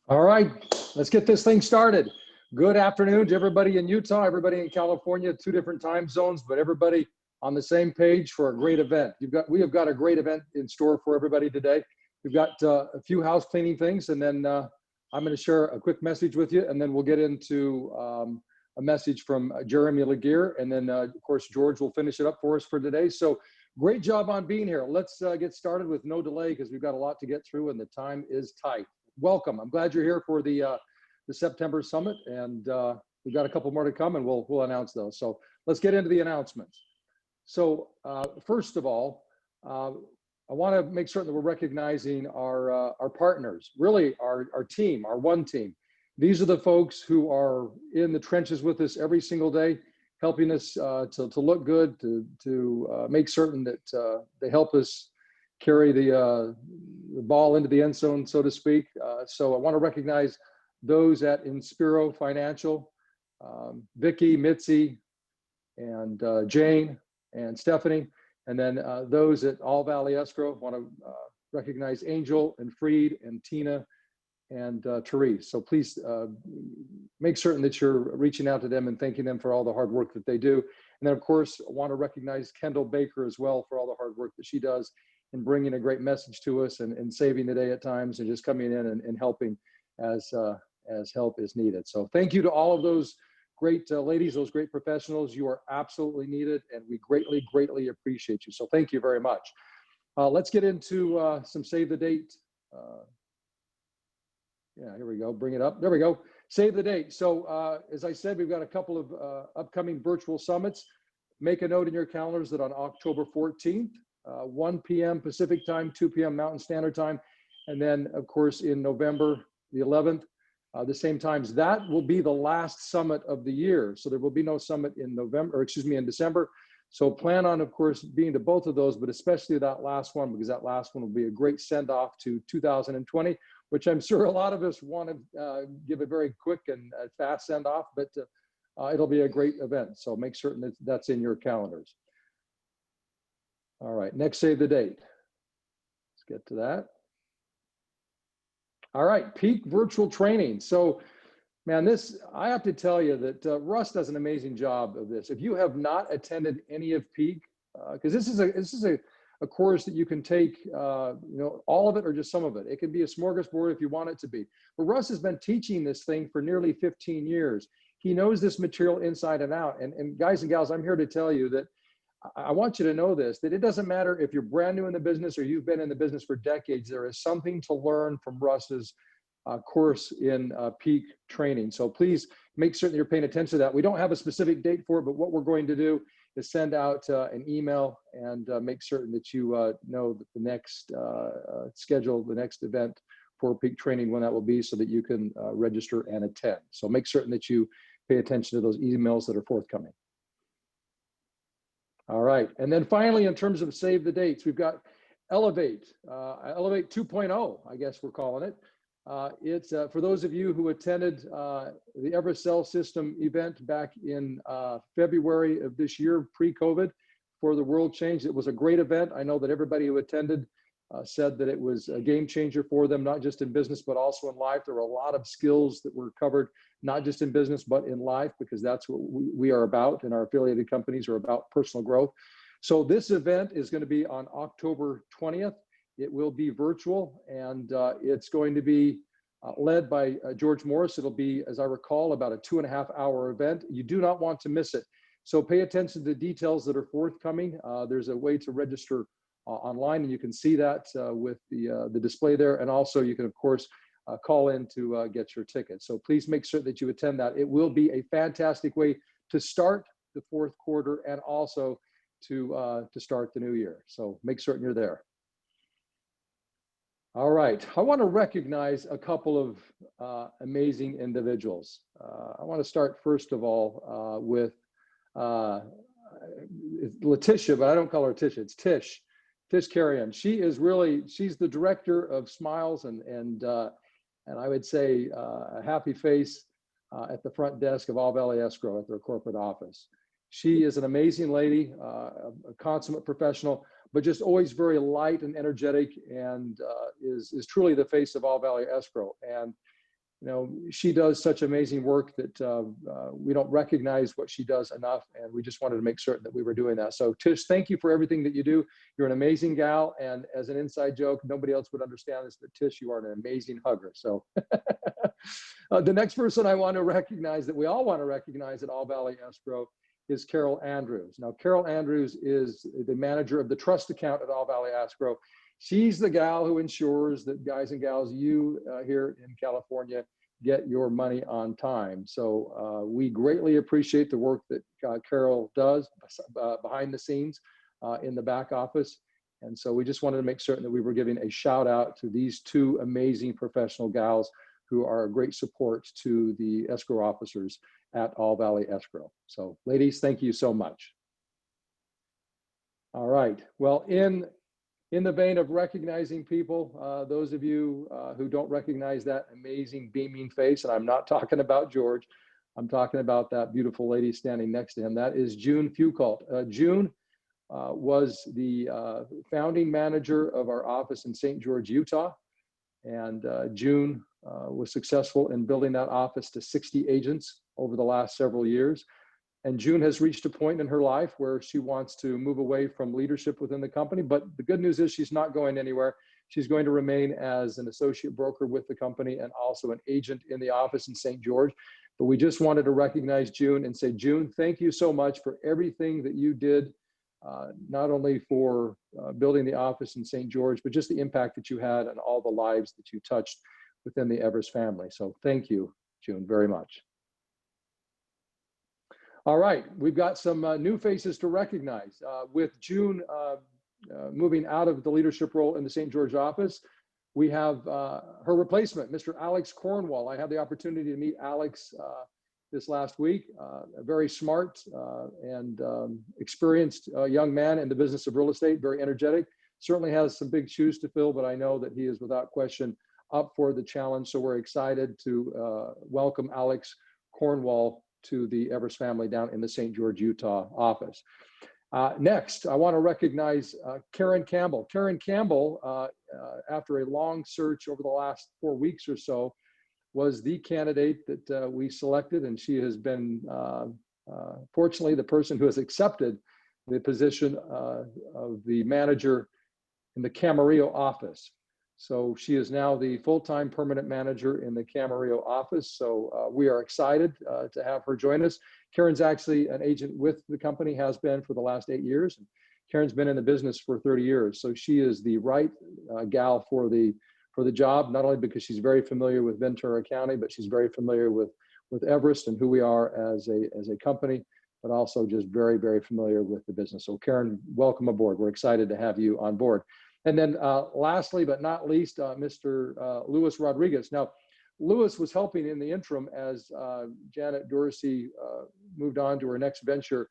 All right, let's get this thing started. Good afternoon to everybody in Utah, everybody in California, 2 different time zones, but everybody on the same page for a great event. We have got a great event in store for everybody today. We've got a few house cleaning things, and then I'm going to share a quick message with you, and then we'll get into a message from Jeremy Laguerre, and then of course George will finish it up for us for today. So great job on being here. Let's get started with no delay because we've got a lot to get through and the time is tight. Welcome. I'm glad you're here for the September summit, and we've got a couple more to come, and we'll announce those. So let's get into the announcements. So first of all, I want to make certain that we're recognizing our partners, really our team, our one team. These are the folks who are in the trenches with us every single day, helping us to look good, to make certain that they help us carry the ball into the end zone, so to speak. So I want to recognize those at Inspiro Financial, Vicky, Mitzi, and Jane, and Stephanie, and then those at All Valley Escrow. Want to recognize Angel and Freed and Tina and Therese. So please make certain that you're reaching out to them and thanking them for all the hard work that they do. And then of course, I want to recognize Kendall Baker as well for all the hard work that she does in bringing a great message to us and saving the day at times and just coming in and helping as help is needed. So thank you to all of those great ladies, those great professionals. You are absolutely needed, and we greatly appreciate you. So thank you very much. Let's get into some save the date. Yeah, here we go. Bring it up. There we go. Save the date. So as I said, we've got a couple of upcoming virtual summits. Make a note in your calendars that on October 14th, 1 p.m. Pacific time, 2 p.m. Mountain Standard Time. And then, of course, in November the 11th, the same times. That will be the last summit of the year. So there will be no summit in in December. So plan on, of course, being to both of those, but especially that last one, because that last one will be a great send-off to 2020, which I'm sure a lot of us want to give a very quick and fast send-off, but it'll be a great event. So make certain that that's in your calendars. All right, next save the date. Let's get to that. All right, peak virtual training. So, man, I have to tell you that Russ does an amazing job of this. If you have not attended any of peak, because this is a course that you can take, all of it or just some of it. It can be a smorgasbord if you want it to be. But Russ has been teaching this thing for nearly 15 years. He knows this material inside and out. And guys and gals, I'm here to tell you that I want you to know this, that it doesn't matter if you're brand new in the business or you've been in the business for decades, there is something to learn from Russ's course in peak training. So please make certain you're paying attention to that. We don't have a specific date for it, but what we're going to do is send out an email and make certain that you know that the next schedule, the next event for peak training, when that will be, so that you can register and attend. So make certain that you pay attention to those emails that are forthcoming. All right, and then finally, in terms of save the dates, we've got Elevate 2.0, I guess we're calling it. It's for those of you who attended the Evercell System event back in February of this year, pre-COVID, for the world change. It was a great event. I know that everybody who attended said that it was a game changer for them, not just in business, but also in life. There were a lot of skills that were covered, not just in business, but in life, because that's what we are about, and our affiliated companies are about personal growth. So this event is going to be on October 20th. It will be virtual, and it's going to be led by George Morris. It'll be, as I recall, about a 2.5-hour event. You do not want to miss it. So pay attention to the details that are forthcoming. There's a way to register online, and you can see that with the display there. And also you can, of course, call in to get your ticket. So please make sure that you attend that. It will be a fantastic way to start the fourth quarter and also to start the new year. So make certain you're there. All right, I want to recognize a couple of amazing individuals. I want to start first of all with Letitia, but I don't call her Tisha, it's Tish Carrion. She's the director of Smiles and I would say a happy face at the front desk of All Valley Escrow at their corporate office. She is an amazing lady, a consummate professional, but just always very light and energetic, and is truly the face of All Valley Escrow. And you know, she does such amazing work that we don't recognize what she does enough, and we just wanted to make certain that we were doing that. So Tish, thank you for everything that you do. You're an amazing gal, and as an inside joke, nobody else would understand this, but Tish, you are an amazing hugger. So the next person I want to recognize, that we all want to recognize at All Valley Escrow, is Carol Andrews. Now, Carol Andrews is the manager of the trust account at All Valley Escrow. She's the gal who ensures that, guys and gals, you here in California get your money on time. So we greatly appreciate the work that Carol does behind the scenes in the back office. And so we just wanted to make certain that we were giving a shout out to these two amazing professional gals who are a great support to the escrow officers at All Valley Escrow. So ladies, thank you so much. All right, well, in the vein of recognizing people, those of you who don't recognize that amazing beaming face, and I'm not talking about George, I'm talking about that beautiful lady standing next to him, that is June FOUCAULT. June was the founding manager of our office in St. George, Utah. And June was successful in building that office to 60 agents over the last several years. And June has reached a point in her life where she wants to move away from leadership within the company. But the good news is she's not going anywhere. She's going to remain as an associate broker with the company and also an agent in the office in St. George. But we just wanted to recognize June and say, June, thank you so much for everything that you did, not only for building the office in St. George, but just the impact that you had on all the lives that you touched within the Evers family. So thank you, June, very much. All right, we've got some new faces to recognize. With June moving out of the leadership role in the St. George office, we have her replacement, Mr. Alex Cornwall. I had the opportunity to meet Alex this last week, a very smart and experienced young man in the business of real estate, very energetic, certainly has some big shoes to fill, but I know that he is without question up for the challenge. So we're excited to welcome Alex Cornwall to the Evers family down in the St. George, Utah office. Next, I want to recognize Karen Campbell. Karen Campbell, after a long search over the last 4 weeks or so, was the candidate that we selected, and she has been, fortunately, the person who has accepted the position of the manager in the Camarillo office. So she is now the full-time permanent manager in the Camarillo office. So we are excited to have her join us. Karen's actually an agent with the company, has been for the last 8 years. Karen's been in the business for 30 years. So she is the right gal for the job, not only because she's very familiar with Ventura County, but she's very familiar with Everest and who we are as a company, but also just very, very familiar with the business. So Karen, welcome aboard. We're excited to have you on board. And then lastly, but not least, Mr. Luis Rodriguez. Now, Luis was helping in the interim as Janet Dorsey moved on to her next venture.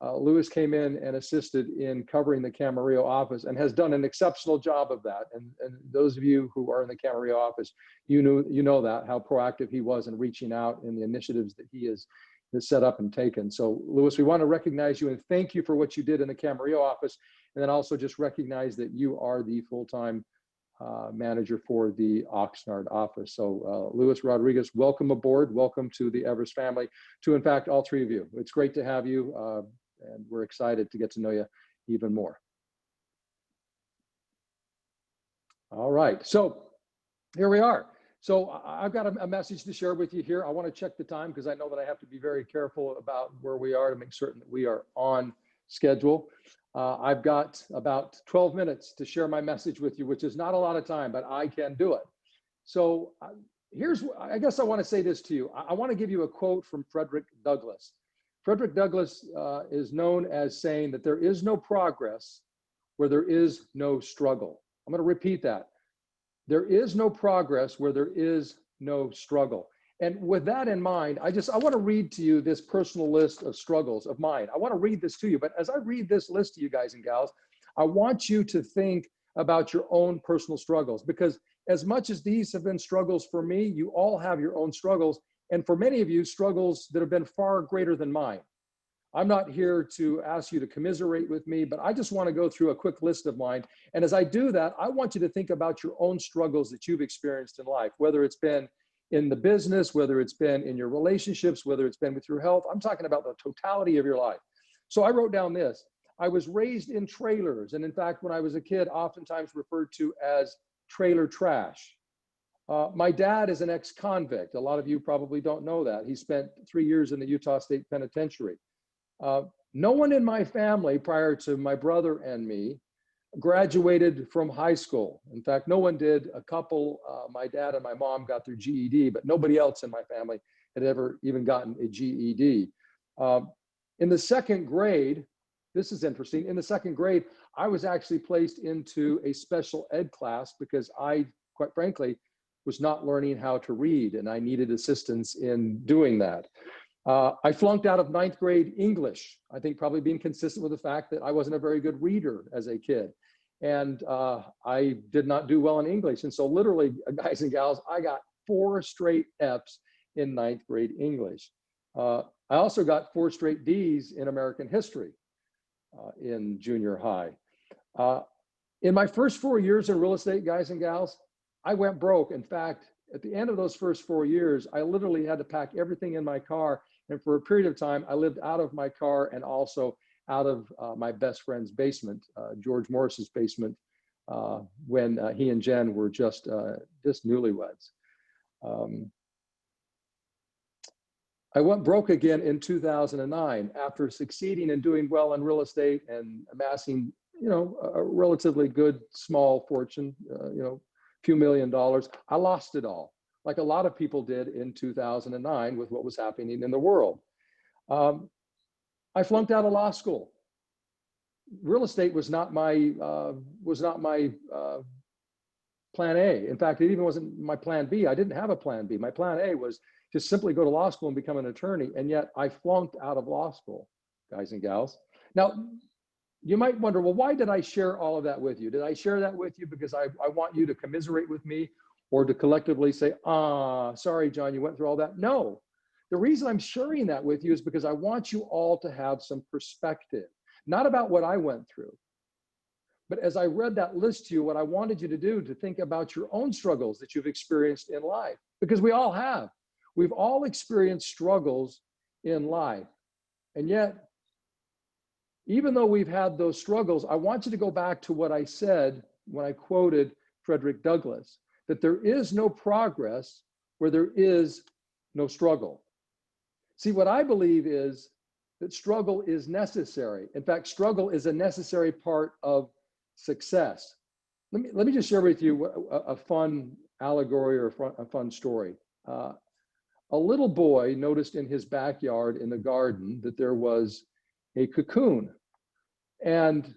Luis came in and assisted in covering the Camarillo office and has done an exceptional job of that. And those of you who are in the Camarillo office, you know that, how proactive he was in reaching out in the initiatives that he has set up and taken. So Luis, we want to recognize you and thank you for what you did in the Camarillo office. And then also just recognize that you are the full-time manager for the Oxnard office. So Luis Rodriguez, welcome aboard. Welcome to the Evers family, to in fact, all three of you. It's great to have you. And we're excited to get to know you even more. All right, so here we are. So I've got a message to share with you here. I want to check the time because I know that I have to be very careful about where we are to make certain that we are on schedule. I've got about 12 minutes to share my message with you, which is not a lot of time, but I can do it. So I guess I want to say this to you. I want to give you a quote from Frederick Douglass. Frederick Douglass is known as saying that there is no progress where there is no struggle. I'm going to repeat that. There is no progress where there is no struggle. And with that in mind, I want to read to you this personal list of struggles of mine. I want to read this to you, but as I read this list to you guys and gals, I want you to think about your own personal struggles, because as much as these have been struggles for me, you all have your own struggles. And for many of you, struggles that have been far greater than mine. I'm not here to ask you to commiserate with me, but I just want to go through a quick list of mine. And as I do that, I want you to think about your own struggles that you've experienced in life, whether it's been in the business, whether it's been in your relationships, whether it's been with your health. I'm talking about the totality of your life. So I wrote down this. I was raised in trailers. And in fact, when I was a kid, oftentimes referred to as trailer trash. My dad is an ex-convict. A lot of you probably don't know that. He spent 3 years in the Utah State Penitentiary. No one in my family prior to my brother and me graduated from high school. In fact, no one did. A couple, my dad and my mom got their GED, but nobody else in my family had ever even gotten a GED. In the second grade, this is interesting. In the second grade, I was actually placed into a special ed class because I, quite frankly, was not learning how to read, and I needed assistance in doing that. I flunked out of 9th grade English. I think probably being consistent with the fact that I wasn't a very good reader as a kid. And I did not do well in English. And so literally, guys and gals, I got 4 straight Fs in 9th grade English. I also got 4 straight Ds in American history in junior high. In my first 4 years in real estate, guys and gals, I went broke. In fact, at the end of those first 4 years, I literally had to pack everything in my car. And for a period of time, I lived out of my car and also out of my best friend's basement, George Morris's basement, when he and Jen were just newlyweds. I went broke again in 2009 after succeeding and doing well in real estate and amassing, a relatively good small fortune, few $1 million. I lost it all, like a lot of people did in 2009 with what was happening in the world. I flunked out of law school. Real estate was not my plan A. In fact, it even wasn't my plan B. I didn't have a plan B. My plan A was just simply go to law school and become an attorney. And yet I flunked out of law school, guys and gals. Now, you might wonder, well, why did I share all of that with you? Did I share that with you because I want you to commiserate with me, or to collectively say, sorry, John, you went through all that? No, the reason I'm sharing that with you is because I want you all to have some perspective, not about what I went through, but as I read that list to you, what I wanted you to do to think about your own struggles that you've experienced in life, because we all have. We've all experienced struggles in life. And yet, even though we've had those struggles, I want you to go back to what I said when I quoted Frederick Douglass, that there is no progress where there is no struggle. See, what I believe is that struggle is necessary. In fact, struggle is a necessary part of success. Let me just share with you a fun allegory or a fun story. A little boy noticed in his backyard in the garden that there was a cocoon, and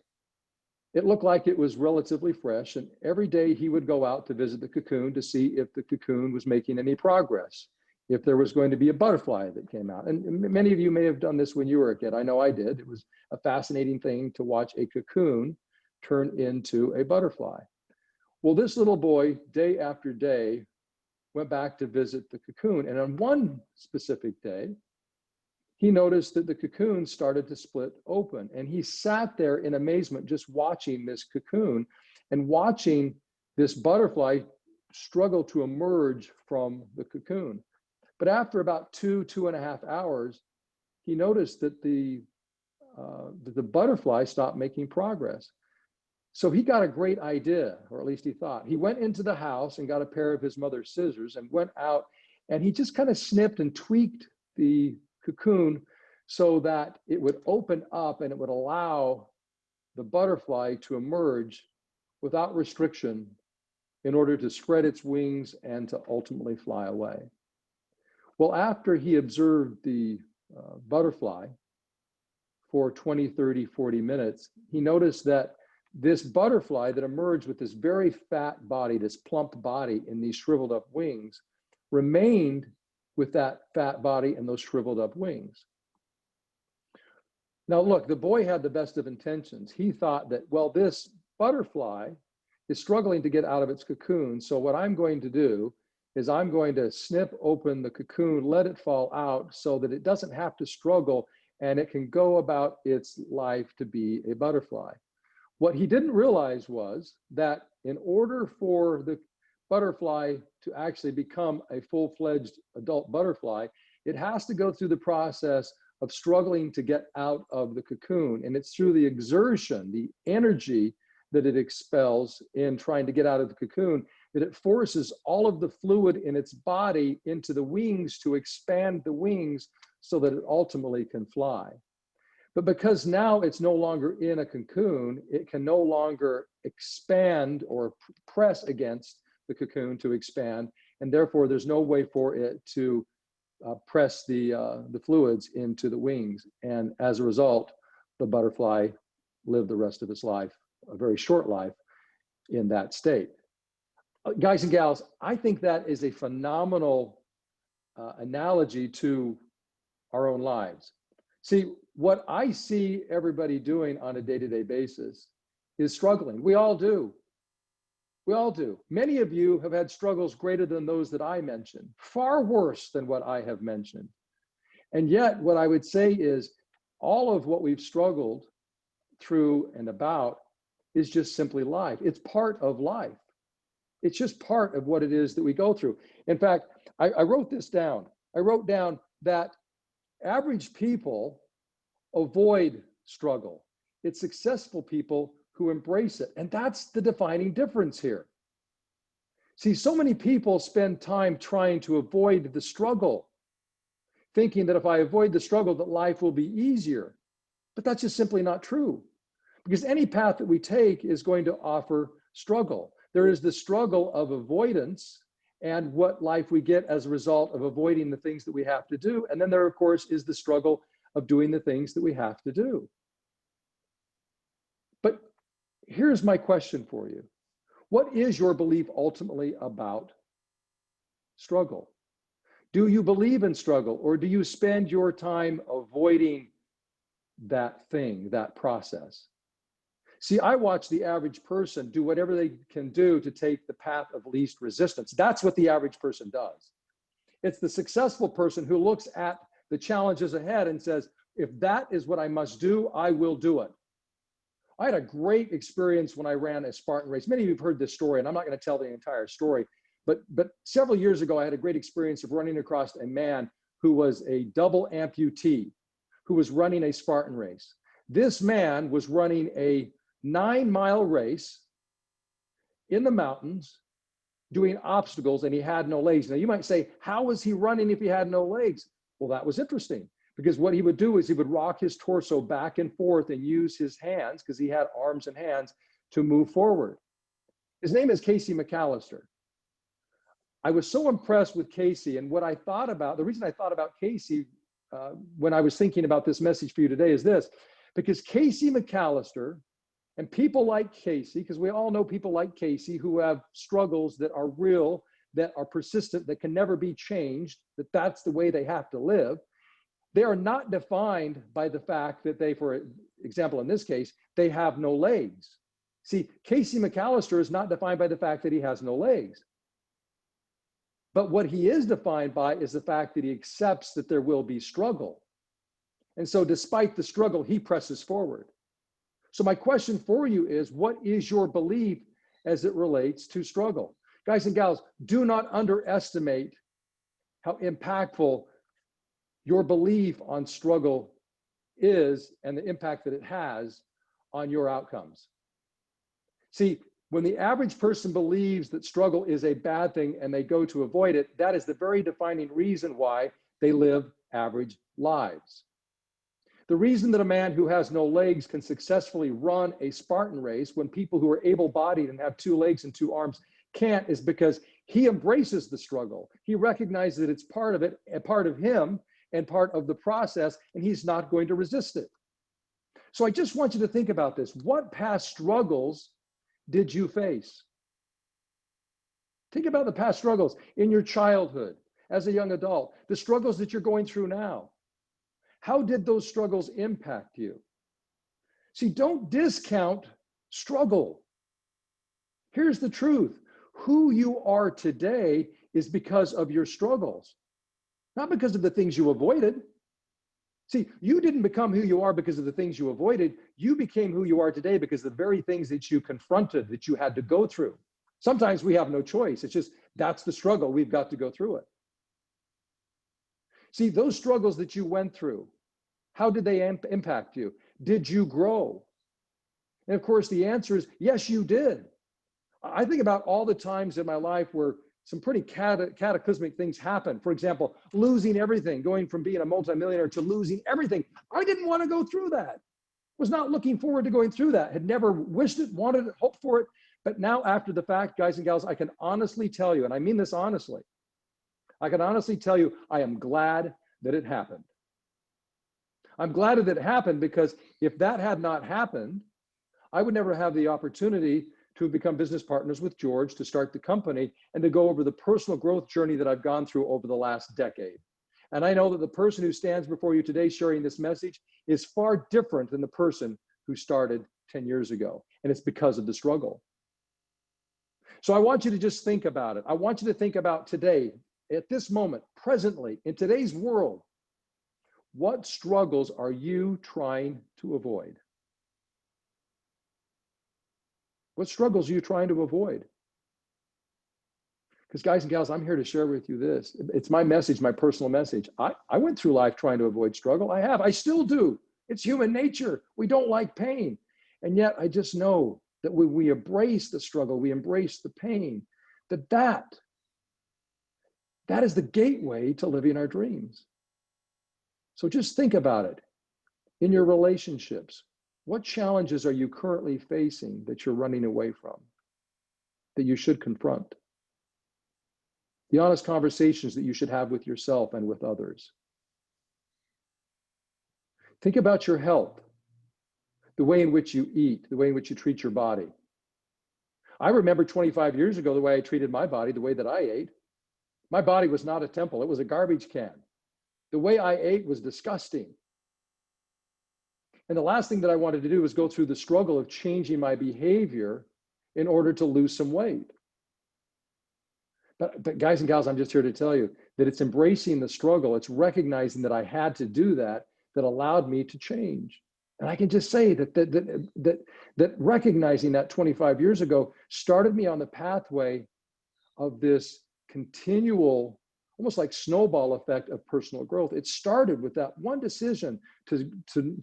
it looked like it was relatively fresh. And every day he would go out to visit the cocoon to see if the cocoon was making any progress, if there was going to be a butterfly that came out. And many of you may have done this when you were a kid. I know I did. It was a fascinating thing to watch a cocoon turn into a butterfly. Well, this little boy, day after day, went back to visit the cocoon. And on one specific day, he noticed that the cocoon started to split open. And he sat there in amazement, just watching this cocoon and watching this butterfly struggle to emerge from the cocoon. But after about 2.5 hours, he noticed that the butterfly stopped making progress. So he got a great idea, or at least he thought. He went into the house and got a pair of his mother's scissors and went out, and he just kind of snipped and tweaked the cocoon so that it would open up and it would allow the butterfly to emerge without restriction in order to spread its wings and to ultimately fly away. Well, after he observed the butterfly for 20, 30, 40 minutes, he noticed that this butterfly that emerged with this very fat body, this plump body and these shriveled up wings, remained with that fat body and those shriveled up wings. Now, look, the boy had the best of intentions. He thought that, well, this butterfly is struggling to get out of its cocoon. So what I'm going to do is I'm going to snip open the cocoon, let it fall out so that it doesn't have to struggle and it can go about its life to be a butterfly. What he didn't realize was that in order for the butterfly to actually become a full-fledged adult butterfly, it has to go through the process of struggling to get out of the cocoon. And it's through the exertion, the energy that it expels in trying to get out of the cocoon, that it forces all of the fluid in its body into the wings to expand the wings so that it ultimately can fly. But because now it's no longer in a cocoon, it can no longer expand or press against the cocoon to expand, and therefore there's no way for it to press the fluids into the wings. And as a result, the butterfly lived the rest of its life, a very short life, in that state. Guys and gals, I think that is a phenomenal analogy to our own lives. See, what I see everybody doing on a day-to-day basis is struggling. We all do. We all do. Many of you have had struggles greater than those that I mentioned, far worse than what I have mentioned. And yet, what I would say is all of what we've struggled through and about is just simply life. It's part of life. It's just part of what it is that we go through. In fact, I wrote this down. I wrote down that average people avoid struggle. It's successful people who embrace it. And that's the defining difference here. See, so many people spend time trying to avoid the struggle, thinking that if I avoid the struggle, that life will be easier. But that's just simply not true, because any path that we take is going to offer struggle. There is the struggle of avoidance and what life we get as a result of avoiding the things that we have to do. And then there, of course, is the struggle of doing the things that we have to do. But here's my question for you. What is your belief ultimately about struggle? Do you believe in struggle, or do you spend your time avoiding that thing, that process? See, I watch the average person do whatever they can do to take the path of least resistance. That's what the average person does. It's the successful person who looks at the challenges ahead and says, if that is what I must do, I will do it. I had a great experience when I ran a Spartan race. Many of you have heard this story, and I'm not going to tell the entire story, but several years ago, I had a great experience of running across a man who was a double amputee, who was running a Spartan race. This man was running a 9-mile race in the mountains, doing obstacles, and he had no legs. Now you might say, how was he running if he had no legs? Well, that was interesting, because what he would do is he would rock his torso back and forth and use his hands, because he had arms and hands, to move forward. His name is Casey McAllister. I was so impressed with Casey, and what I thought about, the reason I thought about Casey when I was thinking about this message for you today is this, because Casey McAllister and people like Casey, because we all know people like Casey who have struggles that are real, that are persistent, that can never be changed, that's the way they have to live. They are not defined by the fact that they, for example, in this case, they have no legs. See, Casey McAllister is not defined by the fact that he has no legs. But what he is defined by is the fact that he accepts that there will be struggle. And so despite the struggle, he presses forward. So my question for you is, what is your belief as it relates to struggle? Guys and gals, do not underestimate how impactful your belief on struggle is and the impact that it has on your outcomes. See, when the average person believes that struggle is a bad thing and they go to avoid it, that is the very defining reason why they live average lives. The reason that a man who has no legs can successfully run a Spartan race when people who are able-bodied and have 2 legs and 2 arms can't is because he embraces the struggle. He recognizes that it's part of it, a part of him, and part of the process, and he's not going to resist it. So I just want you to think about this. What past struggles did you face? Think about the past struggles in your childhood, as a young adult, the struggles that you're going through now. How did those struggles impact you? See, don't discount struggle. Here's the truth. Who you are today is because of your struggles, not because of the things you avoided. See, you didn't become who you are because of the things you avoided. You became who you are today because of the very things that you confronted, that you had to go through. Sometimes we have no choice. It's just, that's the struggle. We've got to go through it. See, those struggles that you went through, how did they impact you? Did you grow? And of course, the answer is yes, you did. I think about all the times in my life where some pretty cataclysmic things happen. For example, losing everything, going from being a multimillionaire to losing everything. I didn't want to go through that. Was not looking forward to going through that. Had never wished it, wanted it, hoped for it. But now after the fact, guys and gals, I can honestly tell you, and I mean this honestly, I can honestly tell you, I am glad that it happened. I'm glad that it happened because if that had not happened, I would never have the opportunity to become business partners with George, to start the company, and to go over the personal growth journey that I've gone through over the last decade. And I know that the person who stands before you today sharing this message is far different than the person who started 10 years ago. And it's because of the struggle. So I want you to just think about it. I want you to think about today, at this moment, presently, in today's world, what struggles are you trying to avoid? What struggles are you trying to avoid? Because guys and gals, I'm here to share with you this. It's my message, my personal message. I went through life trying to avoid struggle. I have, I still do. It's human nature. We don't like pain. And yet I just know that when we embrace the struggle, we embrace the pain, that is the gateway to living our dreams. So just think about it. In your relationships, what challenges are you currently facing that you're running away from, that you should confront? The honest conversations that you should have with yourself and with others. Think about your health, the way in which you eat, the way in which you treat your body. I remember 25 years ago, the way I treated my body, the way that I ate. My body was not a temple, it was a garbage can. The way I ate was disgusting. And the last thing that I wanted to do was go through the struggle of changing my behavior in order to lose some weight. But guys and gals, I'm just here to tell you that it's embracing the struggle. It's recognizing that I had to do that allowed me to change. And I can just say that recognizing that 25 years ago started me on the pathway of this continual, almost like snowball effect of personal growth. It started with that one decision to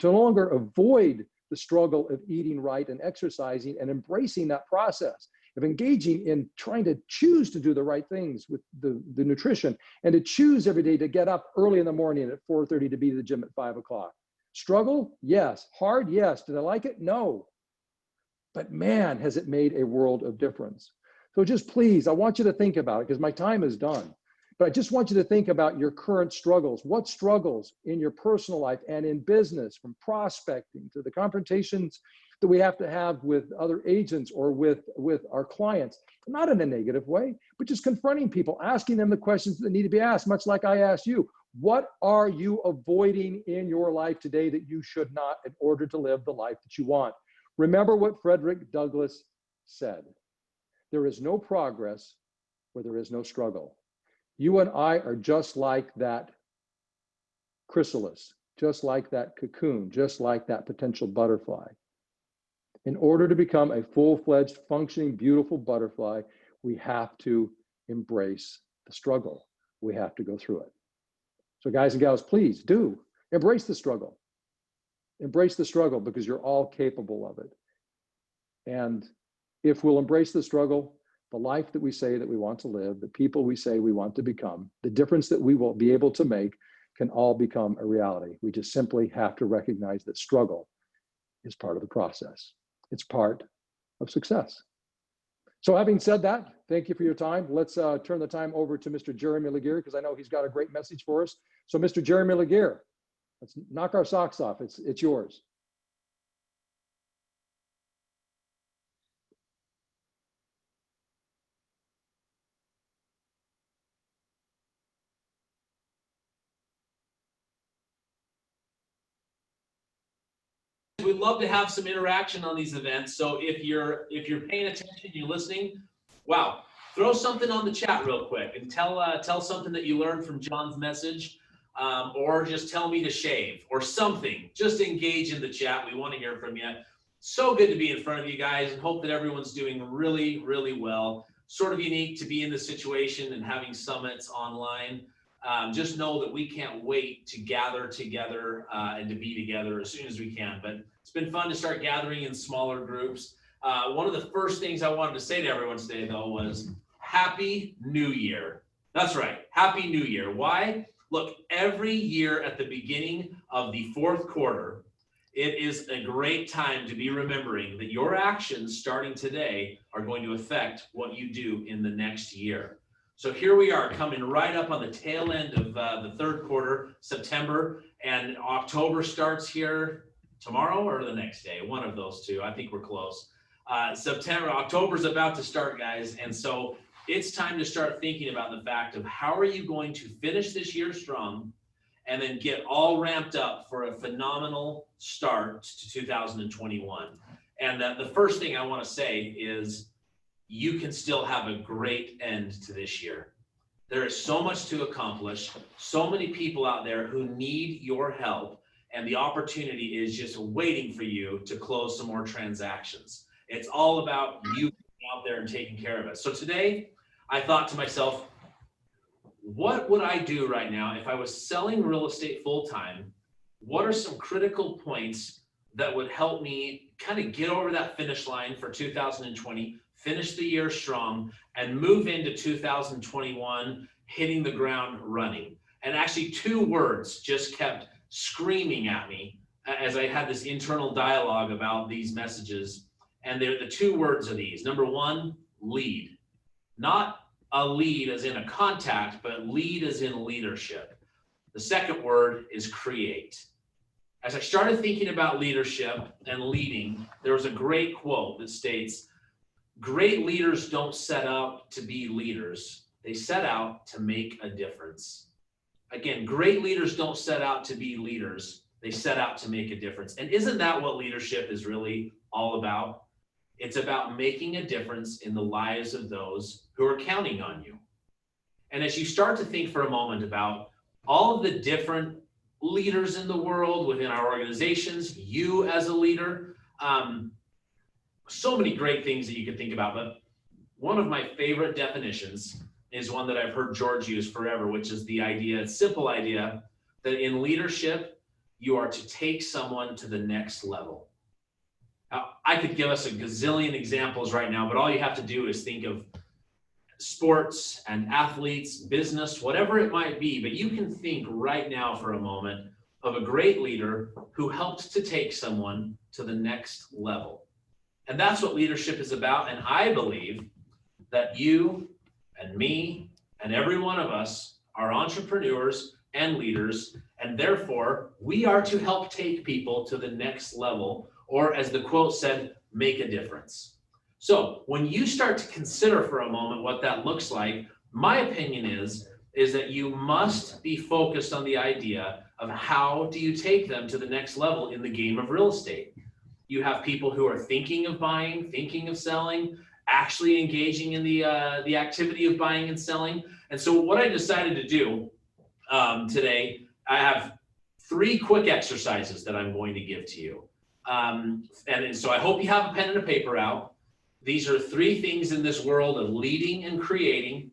no longer avoid the struggle of eating right and exercising and embracing that process of engaging in trying to choose to do the right things with the nutrition and to choose every day to get up early in the morning at 4:30 to be at the gym at 5 o'clock. Struggle? Yes. Hard? Yes. Did I like it? No. But man, has it made a world of difference. So just please, I want you to think about it because my time is done. But I just want you to think about your current struggles. What struggles in your personal life and in business, from prospecting to the confrontations that we have to have with other agents or with our clients, not in a negative way, but just confronting people, asking them the questions that need to be asked, much like I asked you. What are you avoiding in your life today that you should not in order to live the life that you want? Remember what Frederick Douglass said. There is no progress where there is no struggle. You and I are just like that chrysalis, just like that cocoon, just like that potential butterfly. In order to become a full-fledged, functioning, beautiful butterfly, we have to embrace the struggle. We have to go through it. So guys and gals, please do embrace the struggle. Embrace the struggle because you're all capable of it. And if we'll embrace the struggle, the life that we say that we want to live, the people we say we want to become, the difference that we will be able to make can all become a reality. We just simply have to recognize that struggle is part of the process. It's part of success. So having said that, thank you for your time. Let's turn the time over to Mr. Jeremy Laguerre because I know he's got a great message for us. So Mr. Jeremy Laguerre, let's knock our socks off. It's yours. We'd love to have some interaction on these events. So if you're paying attention, you're listening, wow, throw something on the chat real quick and tell something that you learned from John's message. or just tell me to shave or something. Just engage in the chat. We want to hear from you. So good to be in front of you guys, and hope that everyone's doing really, really well. Sort of unique to be in this situation and having summits online. Just know that we can't wait to gather together and to be together as soon as we can. But it's been fun to start gathering in smaller groups. One of the first things I wanted to say to everyone today, though, was Happy New Year. That's right. Happy New Year. Why? Look, every year at the beginning of the fourth quarter, it is a great time to be remembering that your actions starting today are going to affect what you do in the next year. So here we are coming right up on the tail end of the third quarter, September, and October starts here tomorrow or the next day, one of those two. I think we're close. October's about to start, guys. And so it's time to start thinking about the fact of how are you going to finish this year strong and then get all ramped up for a phenomenal start to 2021. And the first thing I want to say is you can still have a great end to this year. There is so much to accomplish, so many people out there who need your help, and the opportunity is just waiting for you to close some more transactions. It's all about you out there and taking care of it. So today I thought to myself, what would I do right now if I was selling real estate full-time? What are some critical points that would help me kind of get over that finish line for 2020, finish the year strong, and move into 2021 hitting the ground running? And actually, two words just kept screaming at me as I had this internal dialogue about these messages. And the two words are these. Number one, lead. Not a lead as in a contact, but lead as in leadership. The second word is create. As I started thinking about leadership and leading, there was a great quote that states, great leaders don't set out to be leaders. They set out to make a difference. Again, great leaders don't set out to be leaders. They set out to make a difference. And isn't that what leadership is really all about? It's about making a difference in the lives of those who are counting on you. And as you start to think for a moment about all of the different leaders in the world, within our organizations, you as a leader, so many great things that you could think about. But one of my favorite definitions is one that I've heard George use forever, which is the idea, simple idea, that in leadership, you are to take someone to the next level. Now, I could give us a gazillion examples right now, but all you have to do is think of sports and athletes, business, whatever it might be. But you can think right now for a moment of a great leader who helped to take someone to the next level. And that's what leadership is about. And I believe that you and me and every one of us are entrepreneurs and leaders, and therefore we are to help take people to the next level, or as the quote said, make a difference. So when you start to consider for a moment what that looks like, my opinion is that you must be focused on the idea of how do you take them to the next level in the game of real estate. You have people who are thinking of buying, thinking of selling, actually engaging in the activity of buying and selling. And so what I decided to do today, I have 3 quick exercises that I'm going to give to you. And so I hope you have a pen and a paper out. These are 3 things in this world of leading and creating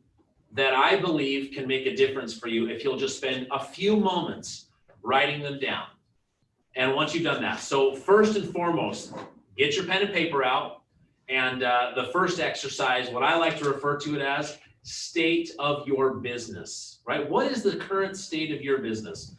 that I believe can make a difference for you if you'll just spend a few moments writing them down. And once you've done that, so first and foremost, get your pen and paper out. And the first exercise, what I like to refer to it as state of your business, right? What is the current state of your business?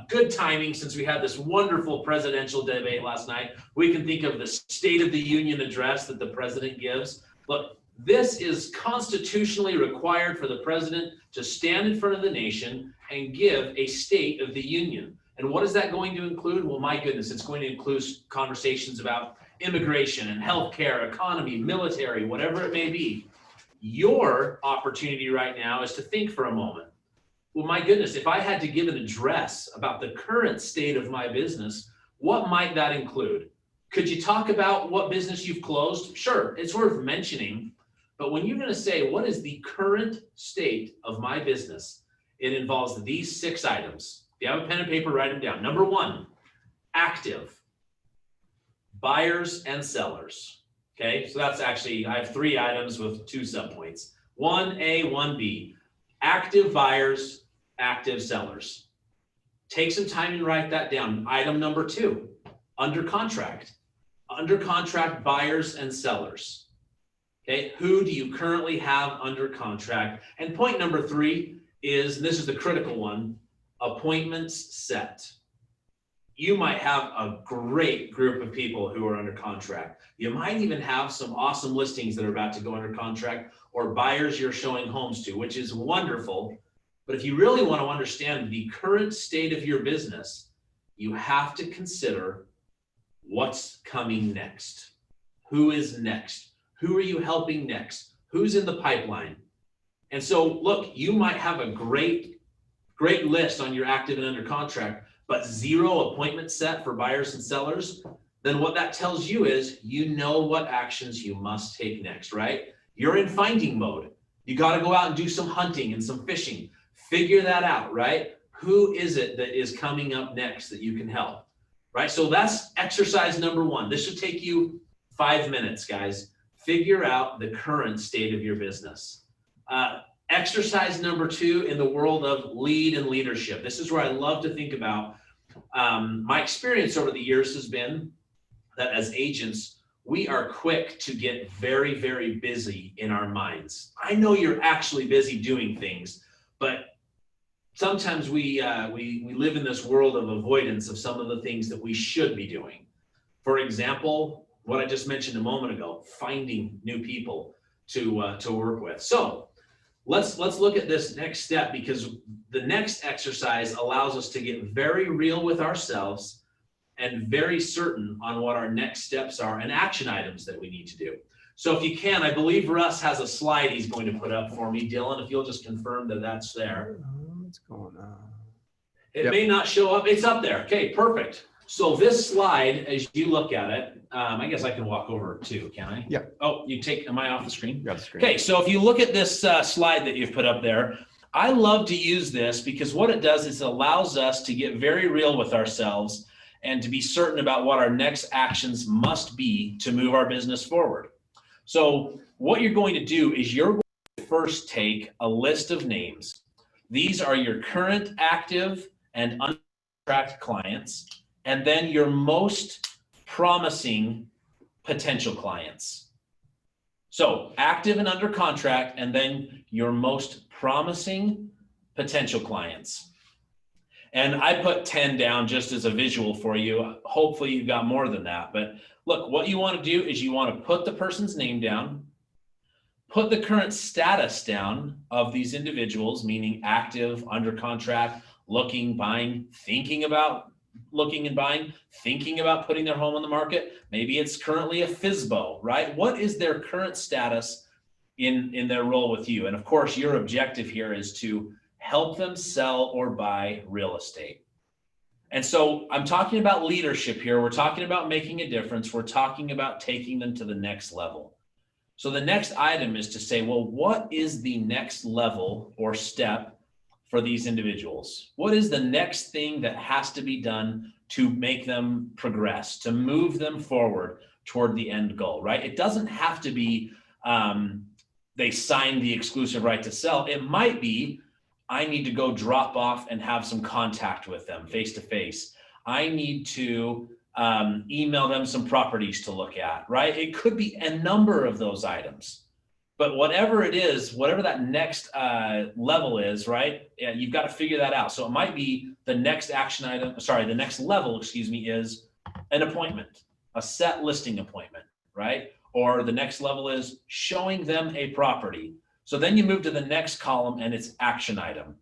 Good timing, since we had this wonderful presidential debate last night. We can think of the State of the Union address that the president gives. Look, this is constitutionally required for the president to stand in front of the nation and give a State of the Union. And what is that going to include? Well, my goodness, it's going to include conversations about immigration and healthcare, economy, military, whatever it may be. Your opportunity right now is to think for a moment. Well, my goodness, if I had to give an address about the current state of my business, what might that include? Could you talk about what business you've closed? Sure, it's worth mentioning. But when you're going to say, what is the current state of my business? it involves these 6 items. If you have a pen and paper, write them down. Number 1, active buyers and sellers. Okay, so that's actually, I have 3 items with 2 subpoints. 1A, 1B, active buyers, active sellers. Take some time and write that down. Item number 2, under contract buyers and sellers. Okay, who do you currently have under contract? And point number 3 is, and this is the critical one, appointments set. You might have a great group of people who are under contract. You might even have some awesome listings that are about to go under contract, or buyers you're showing homes to, which is wonderful. But if you really want to understand the current state of your business, you have to consider what's coming next. Who is next? Who are you helping next? Who's in the pipeline? And so, look, you might have a great list on your active and under contract, but 0 appointment set for buyers and sellers. Then what that tells you is, you know what actions you must take next, right? You're in finding mode. You got to go out and do some hunting and some fishing. Figure that out, right? Who is it that is coming up next that you can help, right? So that's exercise number 1. This should take you 5 minutes, guys. Figure out the current state of your business. Exercise number 2 in the world of lead and leadership. This is where I love to think about. My experience over the years has been that as agents, we are quick to get very, very busy in our minds. I know you're actually busy doing things, but sometimes we live in this world of avoidance of some of the things that we should be doing. For example, what I just mentioned a moment ago, finding new people to work with. So let's look at this next step, because the next exercise allows us to get very real with ourselves and very certain on what our next steps are and action items that we need to do. So if you can, I believe Russ has a slide he's going to put up for me. Dylan, if you'll just confirm that that's there. What's going on? It may not show up. It's up there. Okay, perfect. So this slide, as you look at it, I guess I can walk over too, can I? Yeah. Oh, am I off the screen? You're on the screen. Okay, so if you look at this slide that you've put up there, I love to use this because what it does is it allows us to get very real with ourselves and to be certain about what our next actions must be to move our business forward. So what you're going to do is you're going to first take a list of names. These are your current active and untracked clients, and then your most promising potential clients. So active and under contract, and then your most promising potential clients. And I put 10 down just as a visual for you. Hopefully you've got more than that. But look, what you want to do is you want to put the person's name down, put the current status down of these individuals, meaning active, under contract, looking, buying, thinking about looking and buying, thinking about putting their home on the market. Maybe it's currently a FSBO, right? What is their current status in their role with you? And of course, your objective here is to help them sell or buy real estate. And so I'm talking about leadership here. We're talking about making a difference. We're talking about taking them to the next level. So the next item is to say, well, what is the next level or step for these individuals? What is the next thing that has to be done to make them progress, to move them forward toward the end goal, right? It doesn't have to be they signed the exclusive right to sell. It might be, I need to go drop off and have some contact with them face to face. I need to email them some properties to look at, right? It could be a number of those items. But whatever it is, whatever that next level is, right? Yeah, you've got to figure that out. So it might be the next action item, sorry, the next level, excuse me, is an appointment, a set listing appointment, right? Or the next level is showing them a property. So then you move to the next column and it's action item.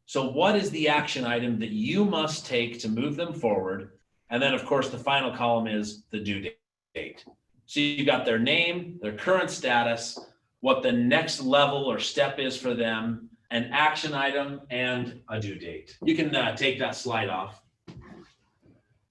So what is the action item that you must take to move them forward? And then of course, the final column is the due date. So you got their name, their current status, what the next level or step is for them, an action item, and a due date. You can take that slide off.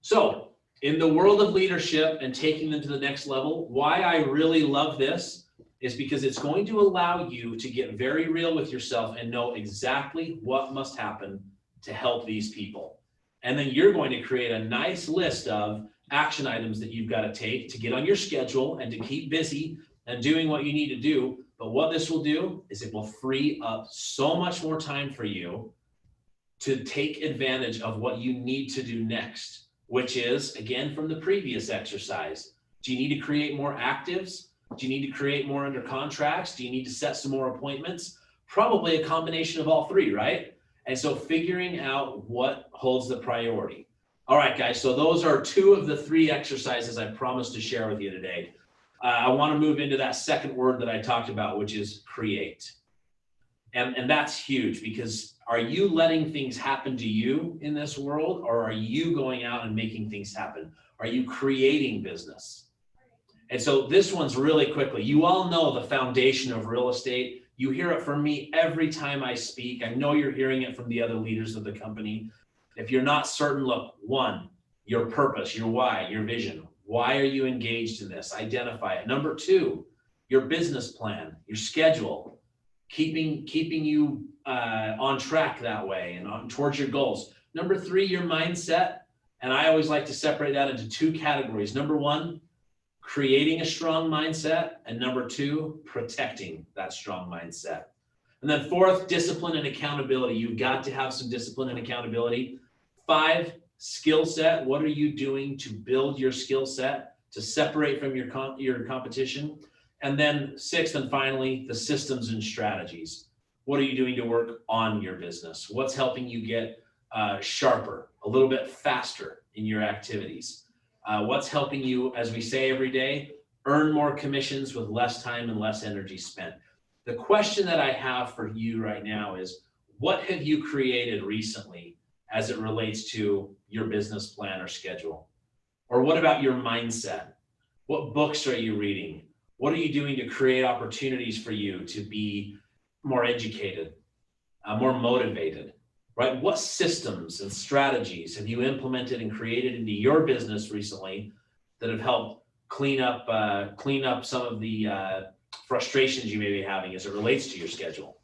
So in the world of leadership and taking them to the next level, why I really love this is because it's going to allow you to get very real with yourself and know exactly what must happen to help these people. And then you're going to create a nice list of action items that you've got to take to get on your schedule and to keep busy and doing what you need to do. But what this will do is it will free up so much more time for you to take advantage of what you need to do next, which is, again, from the previous exercise. Do you need to create more actives? Do you need to create more under contracts? Do you need to set some more appointments? Probably a combination of all three, right? And so figuring out what holds the priority. All right, guys, so those are two of the three exercises I promised to share with you today. I want to move into that second word that I talked about, which is create. And that's huge, because are you letting things happen to you in this world, or are you going out and making things happen? Are you creating business? And so this one's really quickly. You all know the foundation of real estate. You hear it from me every time I speak. I know you're hearing it from the other leaders of the company. If you're not certain, look, one, your purpose, your why, your vision. Why are you engaged in this? Identify it. Number two, your business plan, your schedule, keeping you on track that way and on towards your goals. Number three, your mindset. And I always like to separate that into two categories. Number one, creating a strong mindset. And number two, protecting that strong mindset. And then fourth, discipline and accountability. You've got to have some discipline and accountability. Five, skill set. What are you doing to build your skill set to separate from your competition? And then sixth and finally, the systems and strategies. What are you doing to work on your business? What's helping you get sharper, a little bit faster in your activities? What's helping you, as we say every day, earn more commissions with less time and less energy spent? The question that I have for you right now is, what have you created recently as it relates to your business plan or schedule? Or what about your mindset? What books are you reading? What are you doing to create opportunities for you to be more educated, more motivated, right? What systems and strategies have you implemented and created into your business recently that have helped clean up some of the frustrations you may be having as it relates to your schedule?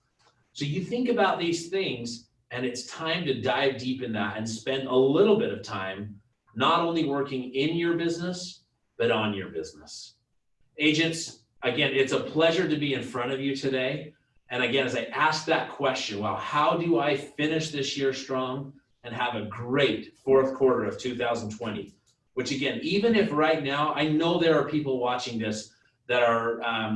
So you think about these things, and it's time to dive deep in that and spend a little bit of time not only working in your business, but on your business. Agents, again, it's a pleasure to be in front of you today. And again, as I ask that question, well, how do I finish this year strong and have a great fourth quarter of 2020? Which again, even if right now, I know there are people watching this that are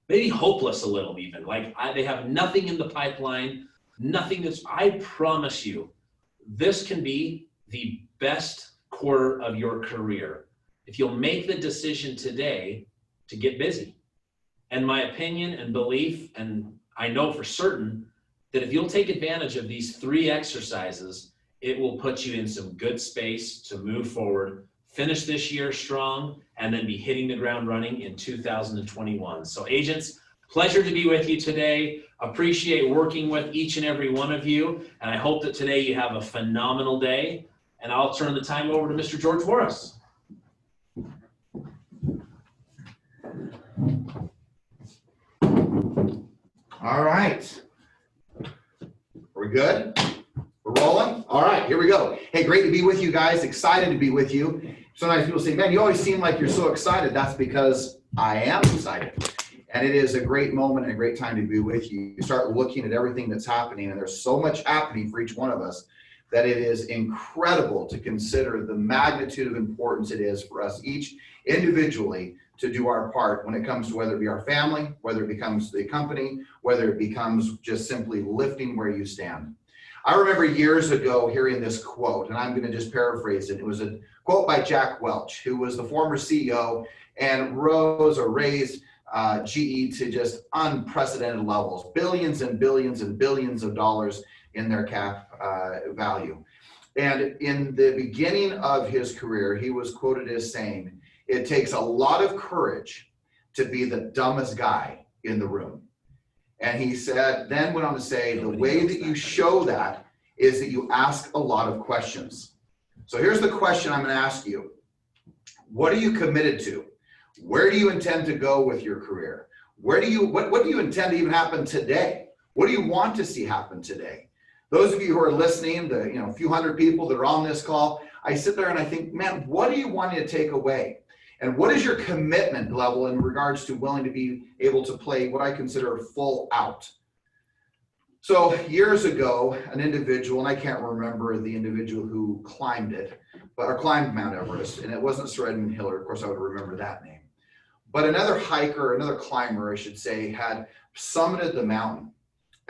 maybe hopeless a little even, like they have nothing in the pipeline, nothing that's, I promise you, this can be the best quarter of your career if you'll make the decision today to get busy. And my opinion and belief, and I know for certain that if you'll take advantage of these three exercises, it will put you in some good space to move forward, finish this year strong, and then be hitting the ground running in 2021. So agents, pleasure to be with you today. Appreciate working with each and every one of you. And I hope that today you have a phenomenal day. And I'll turn the time over to Mr. George Morris. All right. Are we good? We're rolling? All right, here we go. Hey, great to be with you guys. Excited to be with you. Sometimes people say, man, you always seem like you're so excited. That's because I am excited. And it is a great moment and a great time to be with you. You start looking at everything that's happening, and there's so much happening for each one of us that it is incredible to consider the magnitude of importance it is for us each individually to do our part when it comes to whether it be our family, whether it becomes the company, whether it becomes just simply lifting where you stand. I remember years ago hearing this quote, and I'm going to just paraphrase it. It was a quote by Jack Welch, who was the former CEO and raised GE to just unprecedented levels, billions and billions and billions of dollars in their cap value. And in the beginning of his career, he was quoted as saying, "It takes a lot of courage to be the dumbest guy in the room." And he said, then went on to say, the way that you show that is that you ask a lot of questions. So here's the question I'm going to ask you. What are you committed to? Where do you intend to go with your career? What do you intend to even happen today? What do you want to see happen today? Those of you who are listening, the few hundred people that are on this call, I sit there and I think, man, what do you want to take away? And what is your commitment level in regards to willing to be able to play what I consider full out? So years ago, an individual, and I can't remember the individual who climbed it, or climbed Mount Everest, and it wasn't Sir Edmund Hillary, of course I would remember that name. But another hiker, another climber, I should say, had summited the mountain.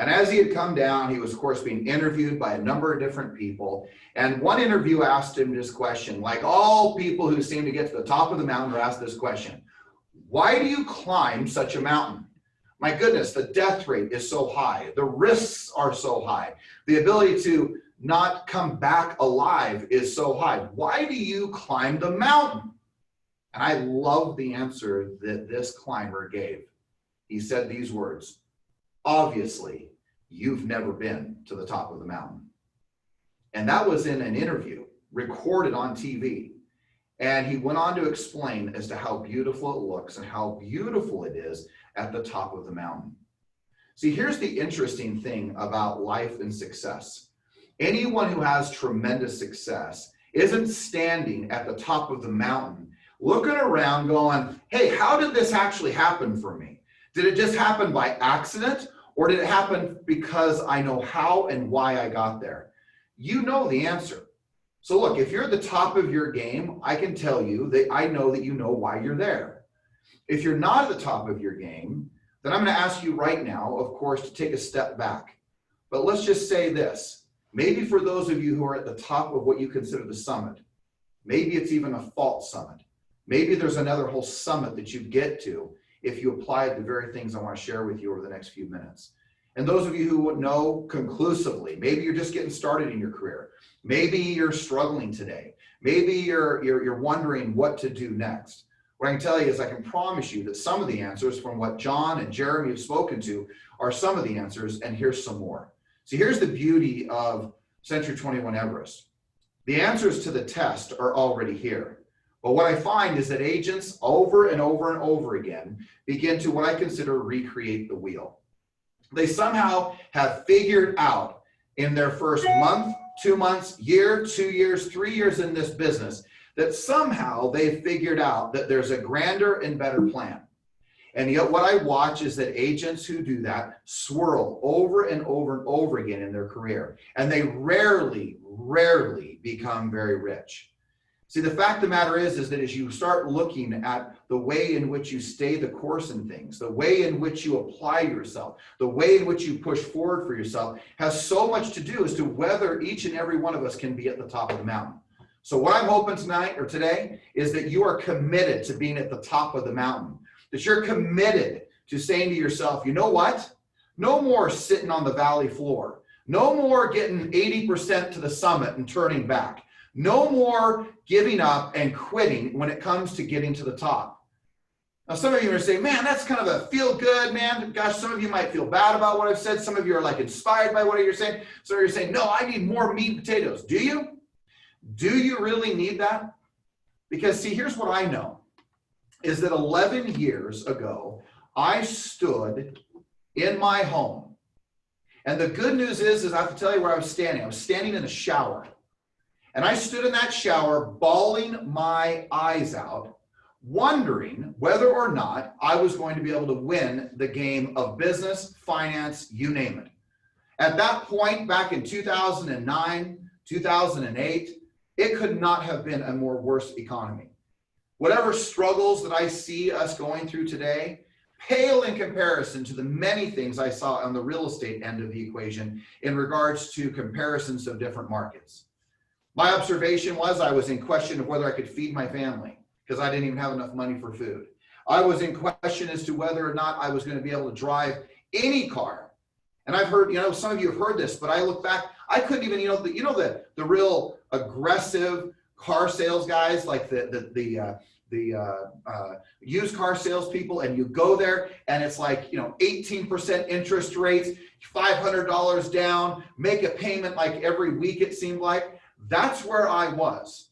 And as he had come down, he was, of course, being interviewed by a number of different people. And one interview asked him this question, like all people who seem to get to the top of the mountain are asked this question: why do you climb such a mountain? My goodness, the death rate is so high. The risks are so high. The ability to not come back alive is so high. Why do you climb the mountain? And I love the answer that this climber gave. He said these words: obviously, you've never been to the top of the mountain. And that was in an interview recorded on TV. And he went on to explain as to how beautiful it looks and how beautiful it is at the top of the mountain. See, here's the interesting thing about life and success. Anyone who has tremendous success isn't standing at the top of the mountain looking around going, hey, how did this actually happen for me? Did it just happen by accident, or did it happen because I know how and why I got there? You know the answer. So look, if you're at the top of your game, I can tell you that I know that you know why you're there. If you're not at the top of your game, then I'm going to ask you right now, of course, to take a step back. But let's just say this. Maybe for those of you who are at the top of what you consider the summit, maybe it's even a false summit. Maybe there's another whole summit that you get to if you apply the very things I want to share with you over the next few minutes. And those of you who would know conclusively, maybe you're just getting started in your career. Maybe you're struggling today. Maybe you're wondering what to do next. What I can tell you is I can promise you that some of the answers from what John and Jeremy have spoken to are some of the answers, and here's some more. See, here's the beauty of Century 21 Everest. The answers to the test are already here. But what I find is that agents over and over and over again begin to what I consider recreate the wheel. They somehow have figured out in their first month, 2 months, year, 2 years, 3 years in this business, that somehow they've figured out that there's a grander and better plan. And yet what I watch is that agents who do that swirl over and over and over again in their career. And they rarely become very rich. See, the fact of the matter is that as you start looking at the way in which you stay the course in things, the way in which you apply yourself, the way in which you push forward for yourself has so much to do as to whether each and every one of us can be at the top of the mountain. So what I'm hoping tonight or today is that you are committed to being at the top of the mountain, that you're committed to saying to yourself, you know what? No more sitting on the valley floor. No more getting 80% to the summit and turning back. No more giving up and quitting when it comes to getting to the top. Now, some of you are saying, man, that's kind of a feel good, man. Gosh, some of you might feel bad about what I've said. Some of you are like inspired by what you're saying. So you're saying, no, I need more meat and potatoes. Do you? Do you really need that? Because see, here's what I know is that 11 years ago, I stood in my home. And the good news is I have to tell you where I was standing. I was standing in the shower. And I stood in that shower, bawling my eyes out, wondering whether or not I was going to be able to win the game of business, finance, you name it. At that point, back in 2009, 2008, it could not have been a more worse economy. Whatever struggles that I see us going through today pale in comparison to the many things I saw on the real estate end of the equation in regards to comparisons of different markets. My observation was I was in question of whether I could feed my family because I didn't even have enough money for food. I was in question as to whether or not I was going to be able to drive any car. And I've heard, some of you have heard this, but I look back, I couldn't even, the real aggressive car sales guys, like the used car salespeople, and you go there and it's like, 18% interest rates, $500 down, make a payment like every week it seemed like. That's where I was.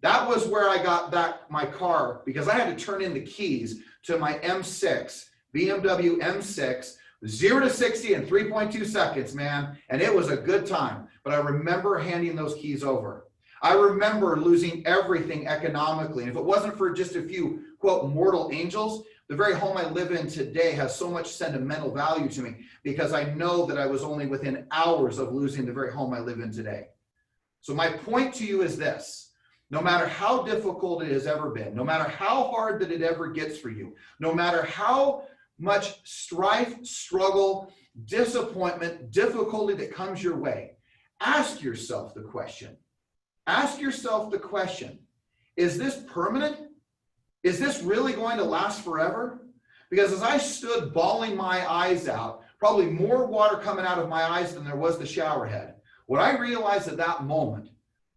That was where I got back my car because I had to turn in the keys to my M6 BMW M6, 0 to 60 in 3.2 seconds, man. And it was a good time. But I remember handing those keys over. I remember losing everything economically. And if it wasn't for just a few, quote, mortal angels, the very home I live in today has so much sentimental value to me because I know that I was only within hours of losing the very home I live in today. So my point to you is this: no matter how difficult it has ever been, no matter how hard that it ever gets for you, no matter how much strife, struggle, disappointment, difficulty that comes your way, ask yourself the question. Ask yourself the question, is this permanent? Is this really going to last forever? Because as I stood bawling my eyes out, probably more water coming out of my eyes than there was the shower head, what I realized at that moment,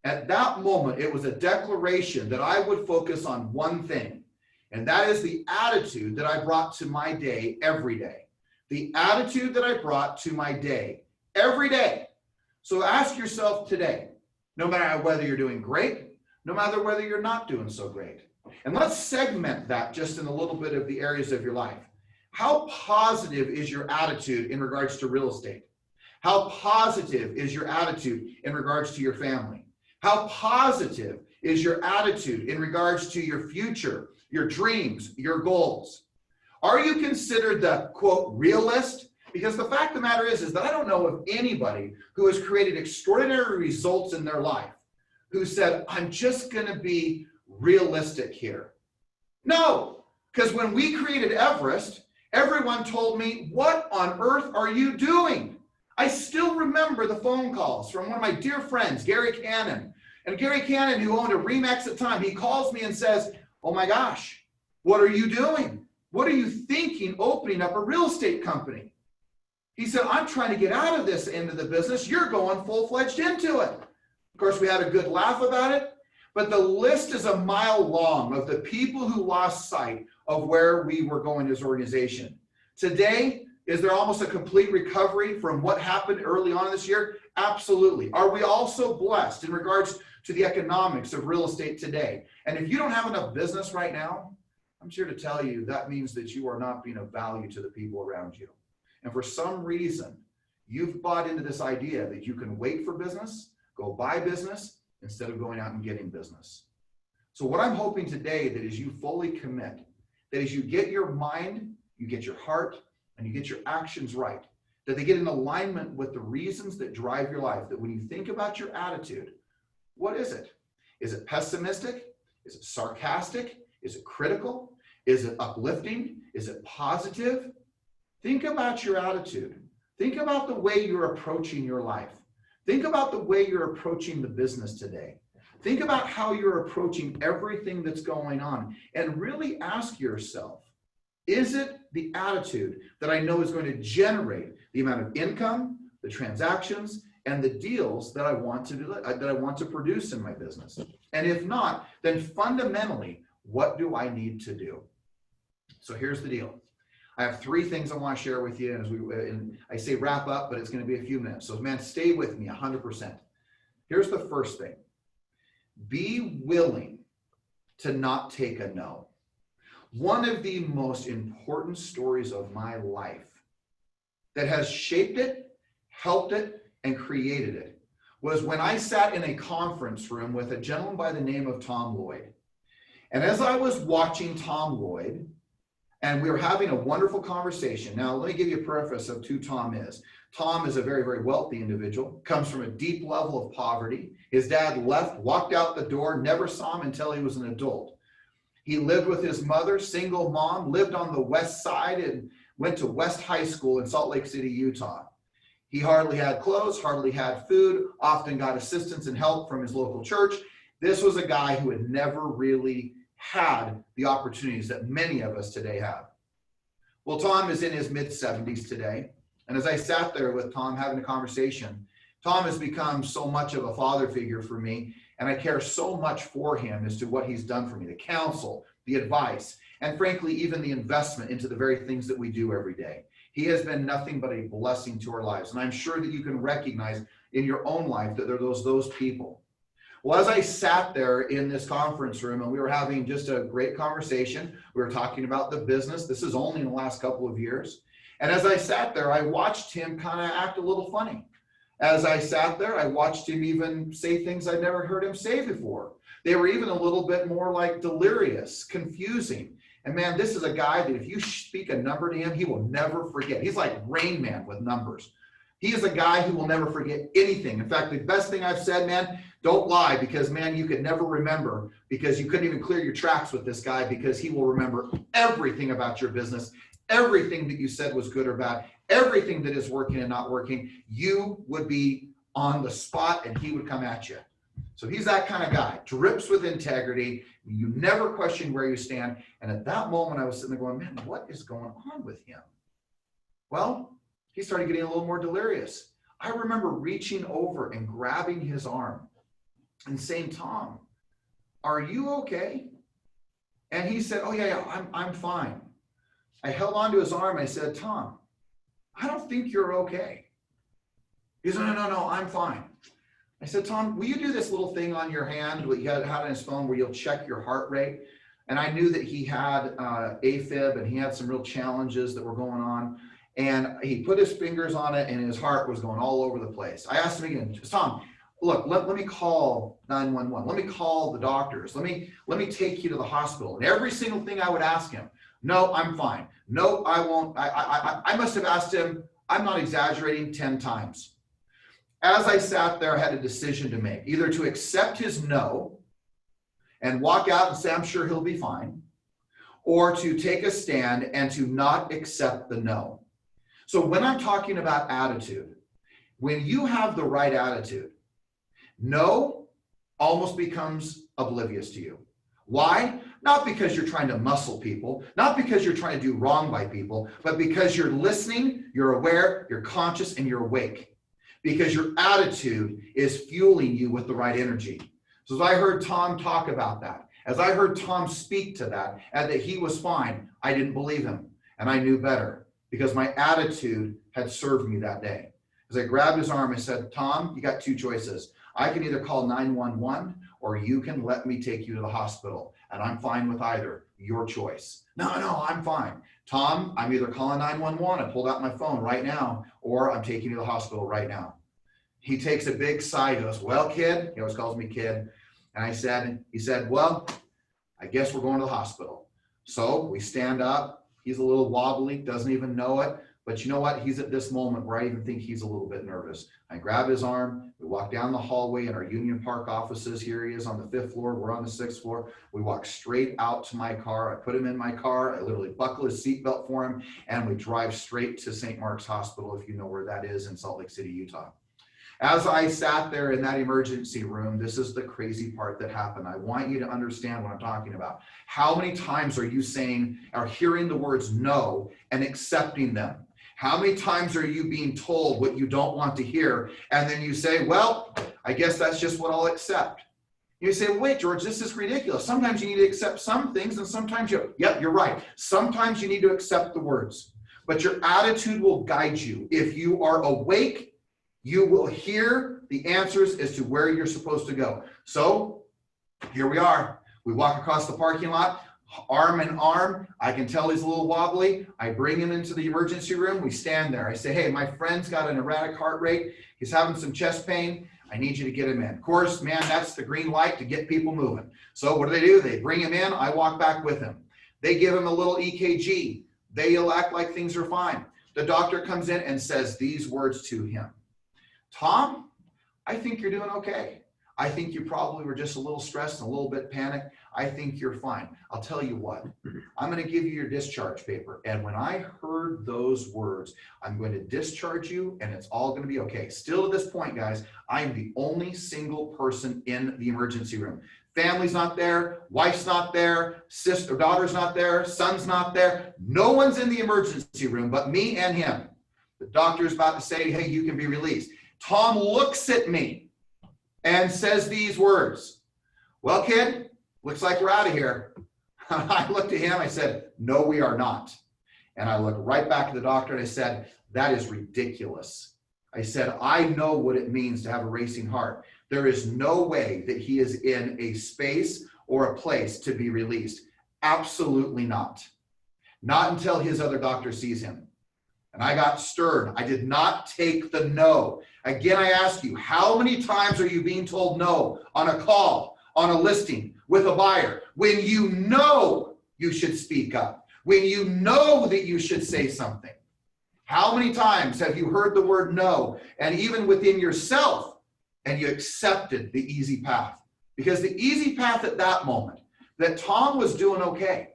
it was a declaration that I would focus on one thing, and that is the attitude that I brought to my day every day. The attitude that I brought to my day every day. So ask yourself today, no matter whether you're doing great, no matter whether you're not doing so great. And let's segment that just in a little bit of the areas of your life. How positive is your attitude in regards to real estate? How positive is your attitude in regards to your family? How positive is your attitude in regards to your future, your dreams, your goals? Are you considered the, quote, realist? Because the fact of the matter is that I don't know of anybody who has created extraordinary results in their life who said, I'm just going to be realistic here. No, because when we created Everest, everyone told me, what on earth are you doing? I still remember the phone calls from one of my dear friends, Gary Cannon. And Gary Cannon, who owned a Remax at the time, he calls me and says, oh my gosh, what are you doing? What are you thinking opening up a real estate company? He said, I'm trying to get out of this end of the business. You're going full-fledged into it. Of course, we had a good laugh about it, but the list is a mile long of the people who lost sight of where we were going as an organization. Today, is there almost a complete recovery from what happened early on this year? Absolutely. Are we also blessed in regards to the economics of real estate today? And if you don't have enough business right now, I'm here to tell you that means that you are not being of value to the people around you. And for some reason, you've bought into this idea that you can wait for business, go buy business, instead of going out and getting business. So what I'm hoping today that is you fully commit, that as you get your mind, you get your heart, and you get your actions right, that they get in alignment with the reasons that drive your life, that when you think about your attitude, what is it? Is it pessimistic? Is it sarcastic? Is it critical? Is it uplifting? Is it positive? Think about your attitude. Think about the way you're approaching your life. Think about the way you're approaching the business today. Think about how you're approaching everything that's going on, and really ask yourself, is it the attitude that I know is going to generate the amount of income, the transactions, and the deals that I want to do, that I want to produce in my business? And if not, then fundamentally, what do I need to do? So here's the deal. I have 3 things I want to share with you, and I say wrap up, but it's going to be a few minutes. So man, stay with me 100%. Here's the first thing. Be willing to not take a no. One of the most important stories of my life that has shaped it, helped it, and created it was when I sat in a conference room with a gentleman by the name of Tom Lloyd. And as I was watching Tom Lloyd, and we were having a wonderful conversation. Now, let me give you a preface of who Tom is. Tom is a very, very wealthy individual, comes from a deep level of poverty. His dad left, walked out the door, never saw him until he was an adult. He lived with his mother, single mom, lived on the west side and went to West High School in Salt Lake City, Utah. He hardly had clothes, hardly had food, often got assistance and help from his local church. This was a guy who had never really had the opportunities that many of us today have. Well, Tom is in his mid-70s today. And as I sat there with Tom having a conversation, Tom has become so much of a father figure for me. And I care so much for him as to what he's done for me, the counsel, the advice, and frankly, even the investment into the very things that we do every day. He has been nothing but a blessing to our lives. And I'm sure that you can recognize in your own life that there are those people. Well, as I sat there in this conference room and we were having just a great conversation, we were talking about the business. This is only in the last couple of years. And as I sat there, I watched him kind of act a little funny. As I sat there, I watched him even say things I'd never heard him say before. They were even a little bit more like delirious, confusing. And man, this is a guy that if you speak a number to him, he will never forget. He's like Rain Man with numbers. He is a guy who will never forget anything. In fact, the best thing I've said, man, don't lie, because man, you could never remember, because you couldn't even clear your tracks with this guy, because he will remember everything about your business, everything that you said was good or bad, everything that is working and not working. You would be on the spot and he would come at you. So he's that kind of guy, drips with integrity. You never question where you stand. And at that moment, I was sitting there going, man, what is going on with him? Well, he started getting a little more delirious. I remember reaching over and grabbing his arm and saying, Tom, are you okay? And he said, oh yeah, I'm fine. I held onto his arm. I said, Tom, I don't think you're okay. He said, no, I'm fine. I said, Tom, will you do this little thing on your hand, what he had on his phone, where you'll check your heart rate? And I knew that he had AFib and he had some real challenges that were going on. And he put his fingers on it and his heart was going all over the place. I asked him again, Tom, look, let me call 911. Let me call the doctors. Let me take you to the hospital. And every single thing I would ask him, no, I'm fine. No, I won't. I must have asked him, I'm not exaggerating, 10 times. As I sat there, I had a decision to make, either to accept his no and walk out and say, I'm sure he'll be fine, or to take a stand and to not accept the no. So when I'm talking about attitude, when you have the right attitude, no almost becomes oblivious to you. Why? Not because you're trying to muscle people, not because you're trying to do wrong by people, but because you're listening, you're aware, you're conscious, and you're awake. Because your attitude is fueling you with the right energy. So as I heard Tom talk about that, as I heard Tom speak to that, and that he was fine, I didn't believe him. And I knew better, because my attitude had served me that day. As I grabbed his arm, I said, Tom, you got two choices. I can either call 911 or you can let me take you to the hospital. And I'm fine with either. Your choice. No, I'm fine. Tom, I'm either calling 911, I pulled out my phone right now, or I'm taking you to the hospital right now. He takes a big sigh, he goes, well, kid, he always calls me kid. And he said, well, I guess we're going to the hospital. So we stand up. He's a little wobbly, doesn't even know it. But you know what? He's at this moment where I even think he's a little bit nervous. I grab his arm. We walk down the hallway in our Union Park offices. Here he is on the 5th floor. We're on the 6th floor. We walk straight out to my car. I put him in my car. I literally buckle his seatbelt for him. And we drive straight to St. Mark's Hospital, if you know where that is, in Salt Lake City, Utah. As I sat there in that emergency room, this is the crazy part that happened. I want you to understand what I'm talking about. How many times are you saying or hearing the words no and accepting them? How many times are you being told what you don't want to hear, and then you say, well, I guess that's just what I'll accept? You say, wait, George, this is ridiculous. Sometimes you need to accept some things, and sometimes yep, you're right. Sometimes you need to accept the words, but your attitude will guide you. If you are awake, you will hear the answers as to where you're supposed to go. So here we are. We walk across the parking lot, arm in arm. I can tell he's a little wobbly. I bring him into the emergency room. We stand there. I say, hey, my friend's got an erratic heart rate. He's having some chest pain. I need you to get him in. Of course, man, that's the green light to get people moving. So what do? They bring him in. I walk back with him. They give him a little EKG. They'll act like things are fine. The doctor comes in and says these words to him. Tom, I think you're doing okay. I think you probably were just a little stressed and a little bit panicked. I think you're fine. I'll tell you what, I'm going to give you your discharge paper. And when I heard those words, I'm going to discharge you and it's all going to be okay. Still to this point, guys, I'm the only single person in the emergency room. Family's not there, wife's not there, sister, daughter's not there, son's not there. No one's in the emergency room but me and him. The doctor's about to say, hey, you can be released. Tom looks at me and says these words. Well, kid, looks like we're out of here. I looked at him, I said, no, we are not. And I looked right back at the doctor and I said, that is ridiculous. I said, I know what it means to have a racing heart. There is no way that he is in a space or a place to be released. Absolutely not. Not until his other doctor sees him. And I got stern. I did not take the no. Again, I ask you, how many times are you being told no on a call, on a listing, with a buyer, when you know you should speak up, when you know that you should say something? How many times have you heard the word no, and even within yourself, and you accepted the easy path? Because the easy path at that moment, that Tom was doing okay.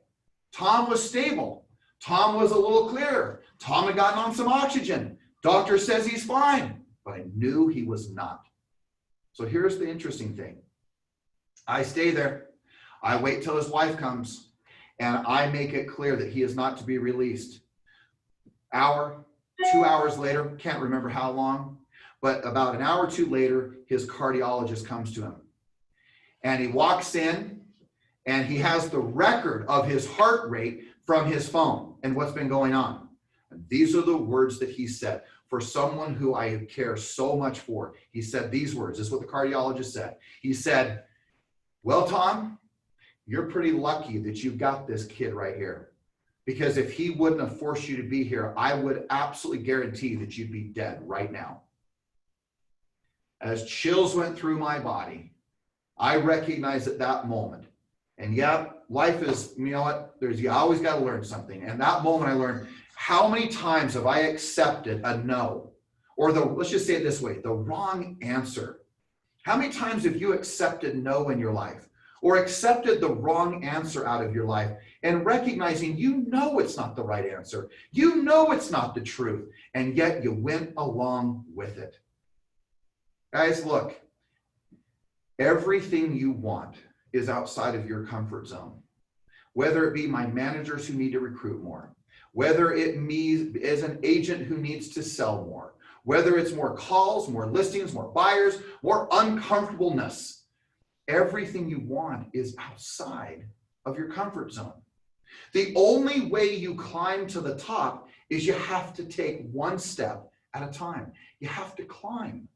Tom was stable. Tom was a little clearer. Tom had gotten on some oxygen. Doctor says he's fine, but I knew he was not. So here's the interesting thing. I stay there. I wait till his wife comes, and I make it clear that he is not to be released. Hour, 2 hours later, can't remember how long, but about an hour or two later, his cardiologist comes to him. And he walks in, and he has the record of his heart rate from his phone and what's been going on. And these are the words that he said. For someone who I care so much for, he said these words. This is what the cardiologist said. He said, well, Tom, you're pretty lucky that you've got this kid right here. Because if he wouldn't have forced you to be here, I would absolutely guarantee that you'd be dead right now. As chills went through my body, I recognized at that moment, and yeah, life is, you know what, you always got to learn something. And that moment I learned, how many times have I accepted a no? Or let's just say it this way, the wrong answer. How many times have you accepted no in your life? Or accepted the wrong answer out of your life, and recognizing you know it's not the right answer. You know it's not the truth, and yet you went along with it. Guys, look, everything you want is outside of your comfort zone. Whether it be my managers who need to recruit more, whether it me as an agent who needs to sell more, whether it's more calls, more listings, more buyers, more uncomfortableness. Everything you want is outside of your comfort zone. The only way you climb to the top is you have to take one step at a time. You have to climb.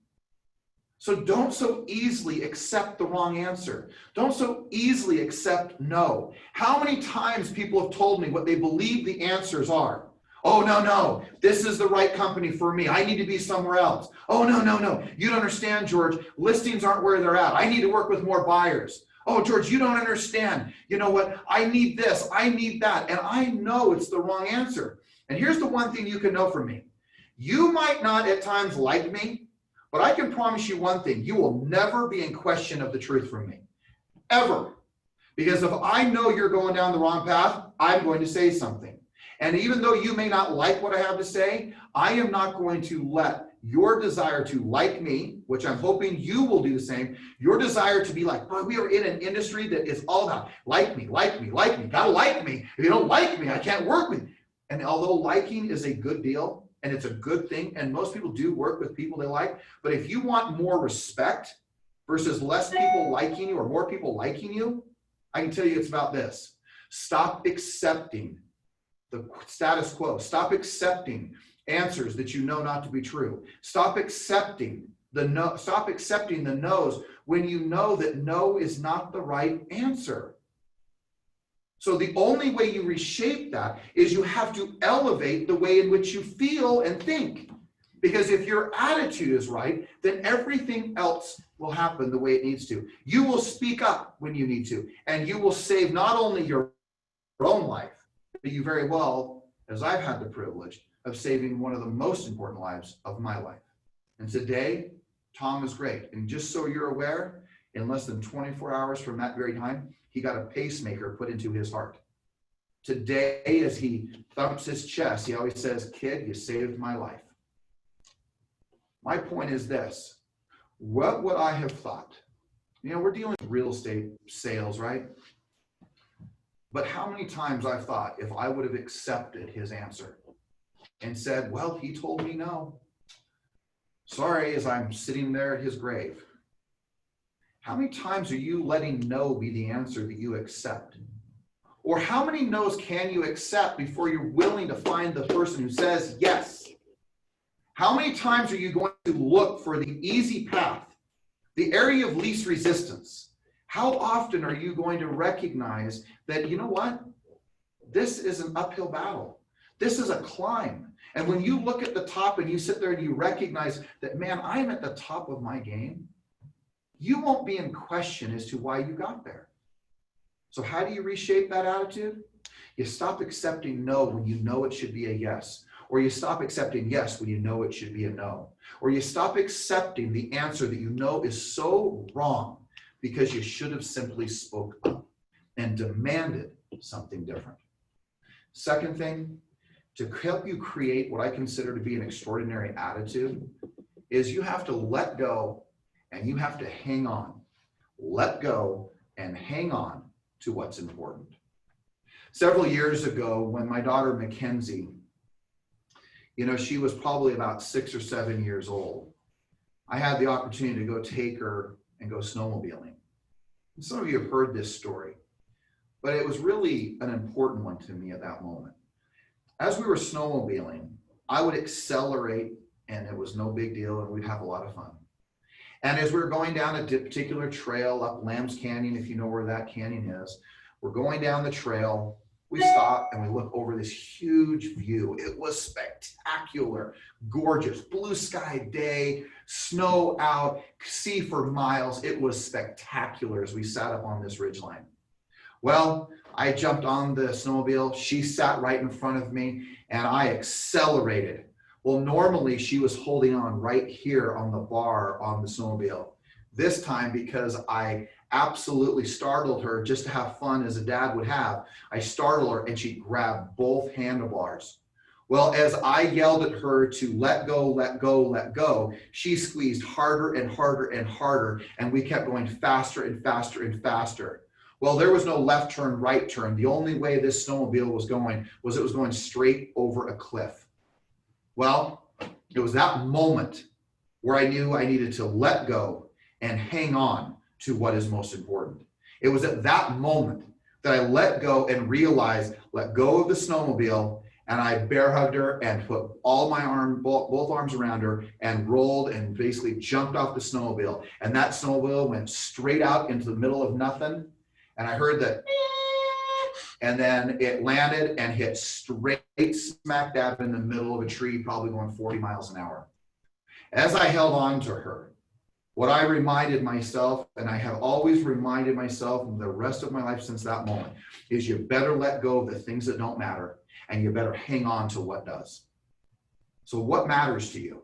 So don't so easily accept the wrong answer. Don't so easily accept no. How many times people have told me what they believe the answers are? Oh, no, this is the right company for me. I need to be somewhere else. Oh, no, you don't understand, George. Listings aren't where they're at. I need to work with more buyers. Oh, George, you don't understand. You know what? I need this. I need that. And I know it's the wrong answer. And here's the one thing you can know from me. You might not at times like me, but I can promise you one thing. You will never be in question of the truth from me. Ever. Because if I know you're going down the wrong path, I'm going to say something. And even though you may not like what I have to say, I am not going to let your desire to like me, which I'm hoping you will do the same, your desire to be like, boy, we are in an industry that is all about like me, gotta like me. If you don't like me, I can't work with you. And although liking is a good deal, and it's a good thing, and most people do work with people they like, but if you want more respect versus less people liking you or more people liking you, I can tell you it's about this. Stop accepting the status quo. Stop accepting answers that you know not to be true. Stop accepting the no. Stop accepting the no's when you know that no is not the right answer. So the only way you reshape that is you have to elevate the way in which you feel and think. Because if your attitude is right, then everything else will happen the way it needs to. You will speak up when you need to, and you will save not only your own life, but you very well, as I've had the privilege of saving one of the most important lives of my life. And today, Tom is great. And just so you're aware, in less than 24 hours from that very time, he got a pacemaker put into his heart. Today, as he thumps his chest, he always says, "Kid, you saved my life." My point is this. What would I have thought? You know, we're dealing with real estate sales, right? But how many times I've thought if I would have accepted his answer and said, well, he told me no. Sorry, as I'm sitting there at his grave. How many times are you letting no be the answer that you accept? Or how many no's can you accept before you're willing to find the person who says yes? How many times are you going to look for the easy path, the area of least resistance? How often are you going to recognize that, you know what? This is an uphill battle. This is a climb. And when you look at the top and you sit there and you recognize that, man, I'm at the top of my game, you won't be in question as to why you got there. So how do you reshape that attitude? You stop accepting no when you know it should be a yes. Or you stop accepting yes when you know it should be a no. Or you stop accepting the answer that you know is so wrong because you should have simply spoke up and demanded something different. Second thing, to help you create what I consider to be an extraordinary attitude, is you have to let go and you have to hang on. Let go and hang on to what's important. Several years ago, when my daughter Mackenzie, she was probably about 6 or 7 years old, I had the opportunity to go take her and go snowmobiling. And some of you have heard this story, but it was really an important one to me at that moment. As we were snowmobiling, I would accelerate and it was no big deal and we'd have a lot of fun. And as we were going down a particular trail up Lambs Canyon, if you know where that canyon is, we're going down the trail, we stop and we look over this huge view. It was spectacular, gorgeous, blue sky day, snow out, sea for miles. It was spectacular as we sat up on this ridgeline. Well, I jumped on the snowmobile. She sat right in front of me and I accelerated. Well, normally she was holding on right here on the bar on the snowmobile. This time, because I absolutely startled her just to have fun as a dad would have, I startled her and she grabbed both handlebars. Well, as I yelled at her to let go, let go, let go, she squeezed harder and harder and harder, and we kept going faster and faster and faster. Well, there was no left turn, right turn. The only way this snowmobile was going was it was going straight over a cliff. Well, it was that moment where I knew I needed to let go and hang on to what is most important. It was at that moment that I let go and realized, let go of the snowmobile, and I bear hugged her and put all my both arms around her and rolled and basically jumped off the snowmobile. And that snowmobile went straight out into the middle of nothing. And I heard that, and then it landed and hit straight smack dab in the middle of a tree, probably going 40 miles an hour. As I held on to her, what I reminded myself, and I have always reminded myself the rest of my life since that moment, is you better let go of the things that don't matter and you better hang on to what does. So what matters to you?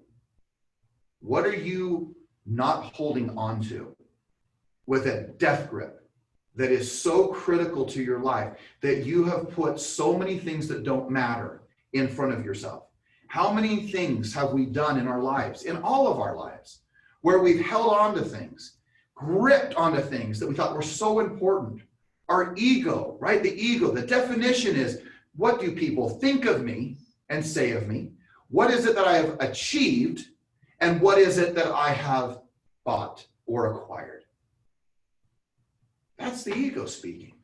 What are you not holding on to with a death grip that is so critical to your life that you have put so many things that don't matter in front of yourself? How many things have we done in our lives, in all of our lives, where we've held on to things, gripped onto things that we thought were so important? Our ego, right? The ego, the definition is, what do people think of me and say of me? What is it that I have achieved? And what is it that I have bought or acquired? That's the ego speaking.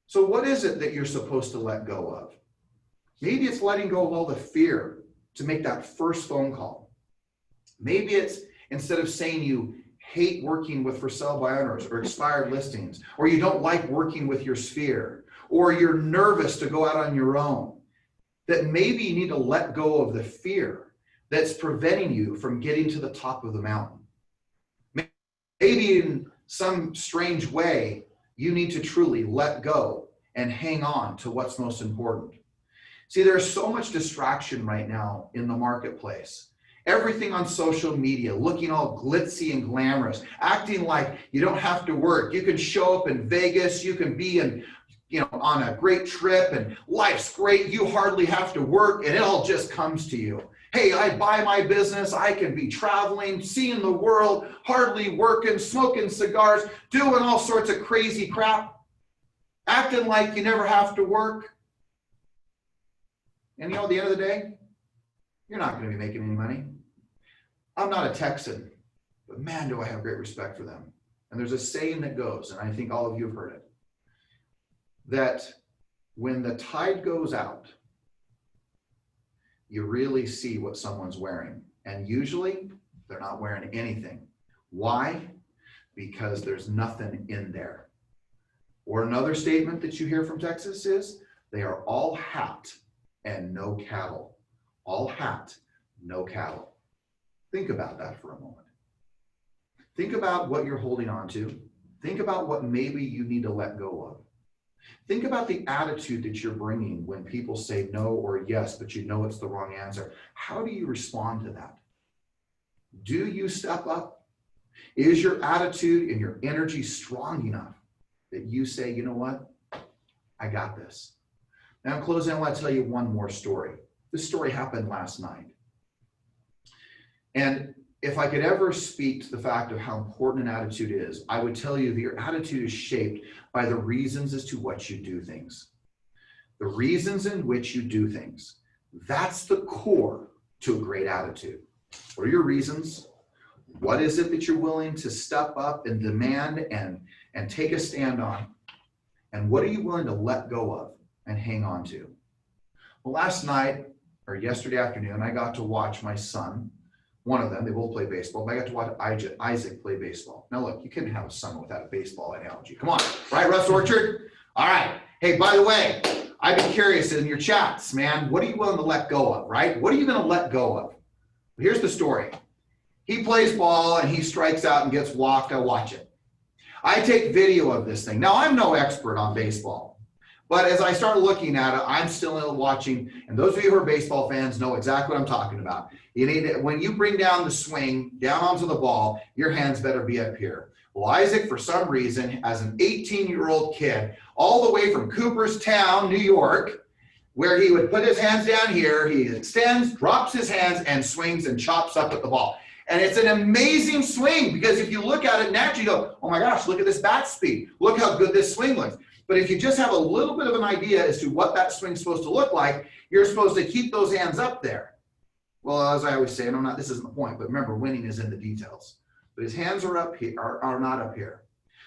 So what is it that you're supposed to let go of? Maybe it's letting go of all the fear to make that first phone call. Maybe it's instead of saying you hate working with for sale by owners or expired listings, or you don't like working with your sphere, or you're nervous to go out on your own, that maybe you need to let go of the fear that's preventing you from getting to the top of the mountain. Maybe in some strange way, you need to truly let go and hang on to what's most important. See, there's so much distraction right now in the marketplace. Everything on social media, looking all glitzy and glamorous, acting like you don't have to work. You can show up in Vegas, you can be in, on a great trip and life's great. You hardly have to work and it all just comes to you. Hey, I buy my business. I can be traveling, seeing the world, hardly working, smoking cigars, doing all sorts of crazy crap, acting like you never have to work. And at the end of the day, you're not going to be making any money. I'm not a Texan, but man, do I have great respect for them. And there's a saying that goes, and I think all of you have heard it, that when the tide goes out, you really see what someone's wearing. And usually they're not wearing anything. Why? Because there's nothing in there. Or another statement that you hear from Texas is, they are all hat and no cattle. All hat, no cattle. Think about that for a moment. Think about what you're holding on to. Think about what maybe you need to let go of. Think about the attitude that you're bringing when people say no or yes, but you know it's the wrong answer. How do you respond to that? Do you step up? Is your attitude and your energy strong enough that you say, you know what? I got this. Now in closing, I want to tell you one more story. This story happened last night. And if I could ever speak to the fact of how important an attitude is, I would tell you that your attitude is shaped by the reasons as to what you do things. The reasons in which you do things. That's the core to a great attitude. What are your reasons? What is it that you're willing to step up and demand and take a stand on? And what are you willing to let go of and hang on to? Well, last night or yesterday afternoon, I got to watch my son, one of them, they both play baseball, but I got to watch Isaac play baseball. Now look, you couldn't have a son without a baseball analogy. Come on, right, Russ Orchard? All right. Hey, by the way, I'd be curious in your chats, man, what are you willing to let go of, right? What are you going to let go of? Here's the story. He plays ball and he strikes out and gets walked. I watch it. I take video of this thing. Now, I'm no expert on baseball, but as I start looking at it, I'm still watching. And those of you who are baseball fans know exactly what I'm talking about. You need, when you bring down the swing down onto the ball, your hands better be up here. Well, Isaac, for some reason, as an 18-year-old kid, all the way from Cooperstown, New York, where he would put his hands down here, he extends, drops his hands, and swings and chops up at the ball. And it's an amazing swing because if you look at it naturally, you go, oh my gosh, look at this bat speed. Look how good this swing looks. But if you just have a little bit of an idea as to what that swing's supposed to look like, you're supposed to keep those hands up there. Well, as I always say, and this isn't the point, but remember, winning is in the details. But his hands are up here, are not up here.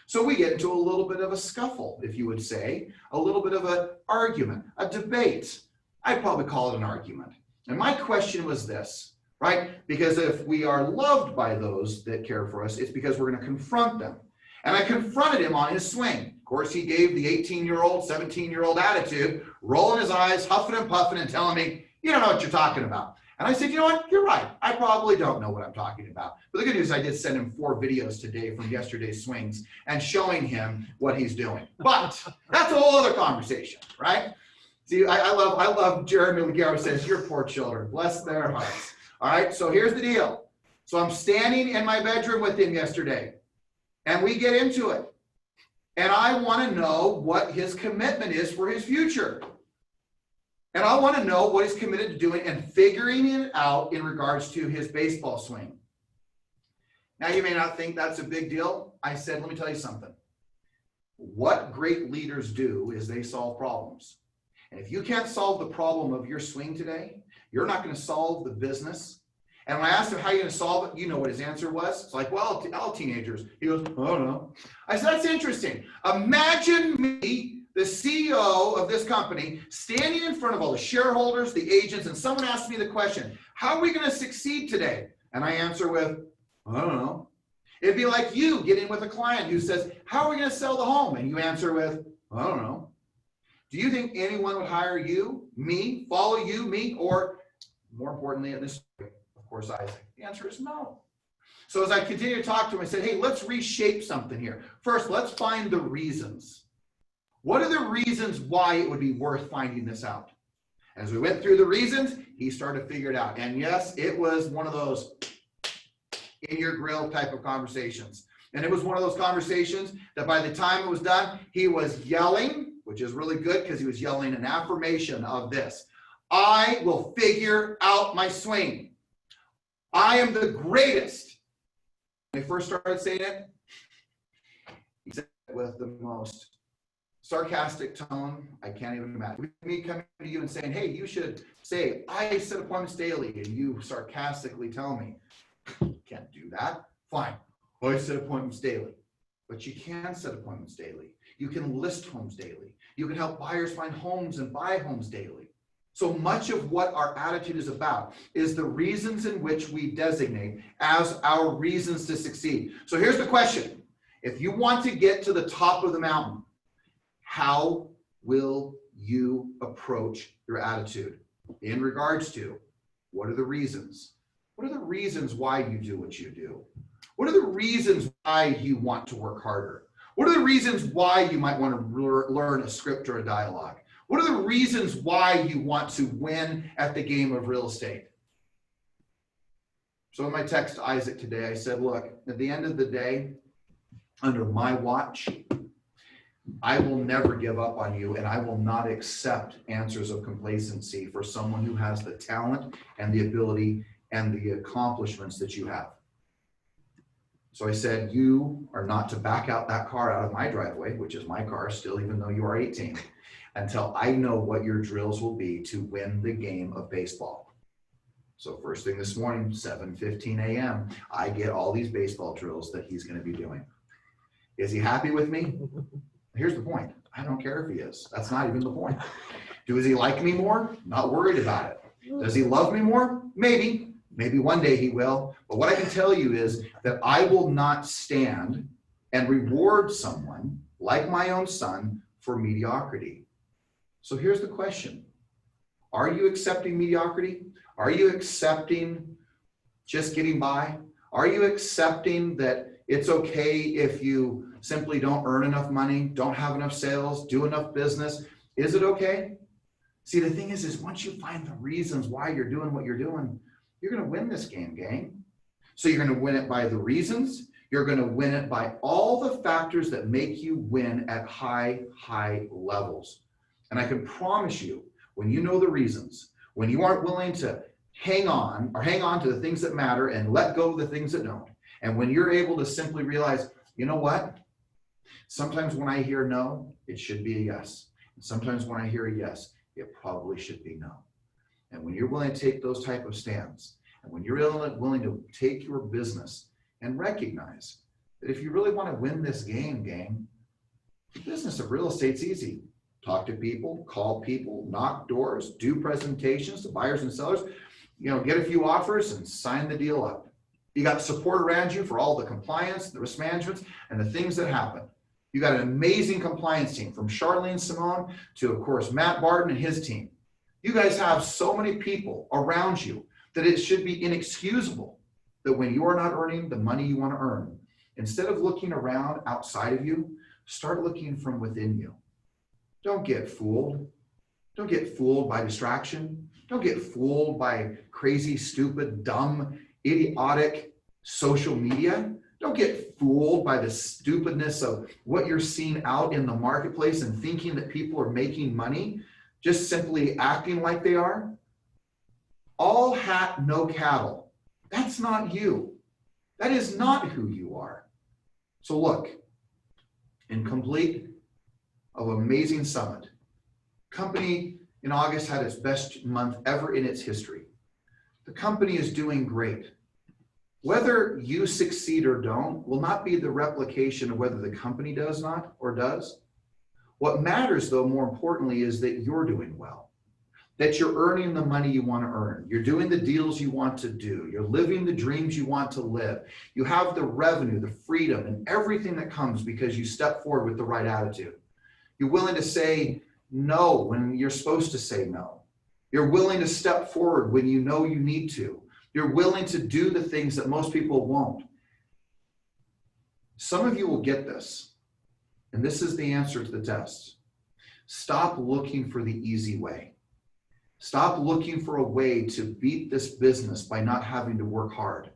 So we get into a little bit of a scuffle, if you would say, a little bit of an argument, a debate. I'd probably call it an argument. And my question was this, right? Because if we are loved by those that care for us, it's because we're going to confront them. And I confronted him on his swing. Of course, he gave the 18-year-old, 17-year-old attitude, rolling his eyes, huffing and puffing and telling me, you don't know what you're talking about. And I said, you know what? You're right. I probably don't know what I'm talking about. But the good news, I did send him 4 videos today from yesterday's swings and showing him what he's doing. But that's a whole other conversation, right? See, I love Jeremy Leggero says, your poor children, bless their hearts. All right, so here's the deal. So I'm standing in my bedroom with him yesterday, and we get into it. And I want to know what his commitment is for his future. And I want to know what he's committed to doing and figuring it out in regards to his baseball swing. Now, you may not think that's a big deal. I said, let me tell you something. What great leaders do is they solve problems. And if you can't solve the problem of your swing today, you're not going to solve the business. And when I asked him how you're going to solve it, you know what his answer was? It's like, well, all teenagers. He goes, I don't know. I said, that's interesting. Imagine me, the CEO of this company, standing in front of all the shareholders, the agents, and someone asks me the question, how are we going to succeed today? And I answer with, I don't know. It'd be like you getting with a client who says, how are we going to sell the home? And you answer with, I don't know. Do you think anyone would hire you, me, follow you, me, or more importantly, in this, of course, Isaac? The answer is no. So as I continue to talk to him, I said, hey, let's reshape something here. First, let's find the reasons. What are the reasons why it would be worth finding this out? As we went through the reasons, he started to figure it out. And yes, it was one of those in your grill type of conversations. And it was one of those conversations that by the time it was done, he was yelling, which is really good because he was yelling an affirmation of this. I will figure out my swing. I am the greatest. When he first started saying it, he said it with the most sarcastic tone I can't even imagine. Me coming to you and saying, hey, you should say, I set appointments daily, and you sarcastically tell me, can't do that. Fine, I set appointments daily. But you can set appointments daily. You can list homes daily. You can help buyers find homes and buy homes daily. So much of what our attitude is about is the reasons in which we designate as our reasons to succeed. So here's the question. If you want to get to the top of the mountain, how will you approach your attitude in regards to what are the reasons? What are the reasons why you do what you do? What are the reasons why you want to work harder? What are the reasons why you might want to learn a script or a dialogue? What are the reasons why you want to win at the game of real estate? So in my text to Isaac today, I said, look, at the end of the day, under my watch, I will never give up on you, and I will not accept answers of complacency for someone who has the talent and the ability and the accomplishments that you have. So I said, you are not to back out that car out of my driveway, which is my car still, even though you are 18, until I know what your drills will be to win the game of baseball. So first thing this morning, 7:15 a.m., I get all these baseball drills that he's going to be doing. Is he happy with me? Here's the point. I don't care if he is. That's not even the point. Does he like me more? Not worried about it. Does he love me more? Maybe. Maybe one day he will. But what I can tell you is that I will not stand and reward someone like my own son for mediocrity. So here's the question. Are you accepting mediocrity? Are you accepting just getting by? Are you accepting that it's okay if you simply don't earn enough money, don't have enough sales, do enough business? Is it okay? See, the thing is once you find the reasons why you're doing what you're doing, you're going to win this game, gang. So you're going to win it by the reasons. You're going to win it by all the factors that make you win at high levels. And I can promise you, when you know the reasons, when you aren't willing to hang on to the things that matter and let go of the things that don't, and when you're able to simply realize, you know what? Sometimes when I hear no, it should be a yes. And sometimes when I hear a yes, it probably should be no. And when you're willing to take those type of stands, and when you're willing to take your business and recognize that if you really want to win this game, gang, the business of real estate's easy. Talk to people, call people, knock doors, do presentations to buyers and sellers, get a few offers and sign the deal up. You got support around you for all the compliance, the risk management, and the things that happen. You got an amazing compliance team from Charlene Simone to, of course, Matt Barton and his team. You guys have so many people around you that it should be inexcusable that when you are not earning the money you want to earn, instead of looking around outside of you, start looking from within you. Don't get fooled. Don't get fooled by distraction. Don't get fooled by crazy, stupid, dumb, idiotic social media. Don't get fooled by the stupidness of what you're seeing out in the marketplace and thinking that people are making money, just simply acting like they are. All hat, no cattle. That's not you. That is not who you are. So look, in complete of amazing summit, company in August had its best month ever in its history. The company is doing great. Whether you succeed or don't will not be the replication of whether the company does not or does. What matters, though, more importantly, is that you're doing well, that you're earning the money you want to earn. You're doing the deals you want to do. You're living the dreams you want to live. You have the revenue, the freedom, and everything that comes because you step forward with the right attitude. You're willing to say no when you're supposed to say no. You're willing to step forward when you know you need to. You're willing to do the things that most people won't. Some of you will get this, and this is the answer to the test. Stop looking for the easy way. Stop looking for a way to beat this business by not having to work hard.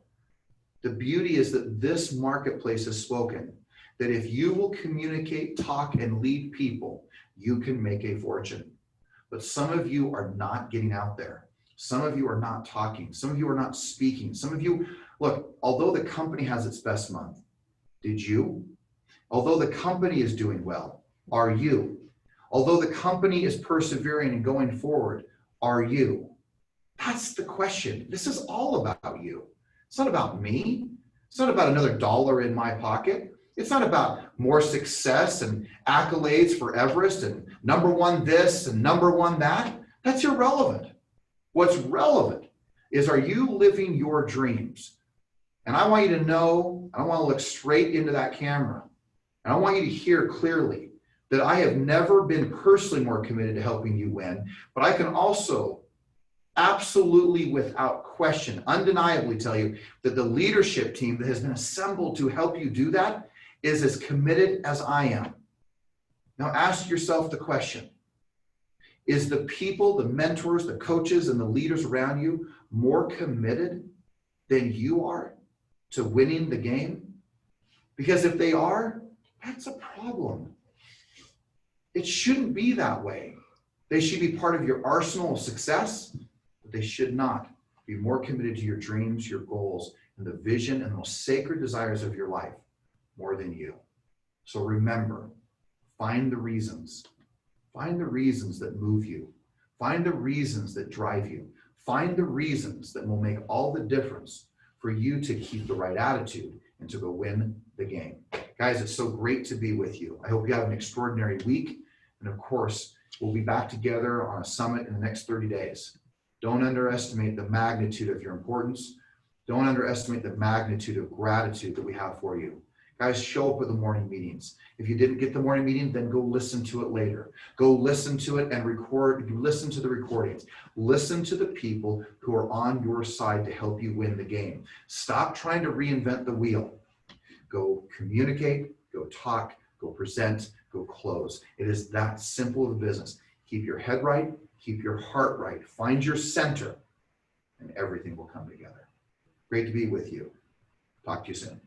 The beauty is that this marketplace has spoken that if you will communicate, talk, and lead people, you can make a fortune. But some of you are not getting out there. Some of you are not talking. Some of you are not speaking. Some of you, look, although the company has its best month, did you? Although the company is doing well, are you? Although the company is persevering and going forward, are you? That's the question. This is all about you. It's not about me. It's not about another dollar in my pocket. It's not about more success and accolades for Everest and number one this and number one that. That's irrelevant. What's relevant is, are you living your dreams? And I want you to know, I want to look straight into that camera. And I want you to hear clearly that I have never been personally more committed to helping you win, but I can also absolutely, without question, undeniably tell you that the leadership team that has been assembled to help you do that is as committed as I am. Now ask yourself the question, is the people, the mentors, the coaches, and the leaders around you more committed than you are to winning the game? Because if they are, that's a problem. It shouldn't be that way. They should be part of your arsenal of success, but they should not be more committed to your dreams, your goals, and the vision and the most sacred desires of your life more than you. So remember, find the reasons. Find the reasons that move you. Find the reasons that drive you. Find the reasons that will make all the difference for you to keep the right attitude and to go win the game. Guys, it's so great to be with you. I hope you have an extraordinary week. And of course, we'll be back together on a summit in the next 30 days. Don't underestimate the magnitude of your importance. Don't underestimate the magnitude of gratitude that we have for you. Guys, show up at the morning meetings. If you didn't get the morning meeting, then go listen to it later. Go listen to it and record, listen to the recordings. Listen to the people who are on your side to help you win the game. Stop trying to reinvent the wheel. Go communicate, go talk, go present, go close. It is that simple of a business. Keep your head right, keep your heart right, find your center, and everything will come together. Great to be with you. Talk to you soon.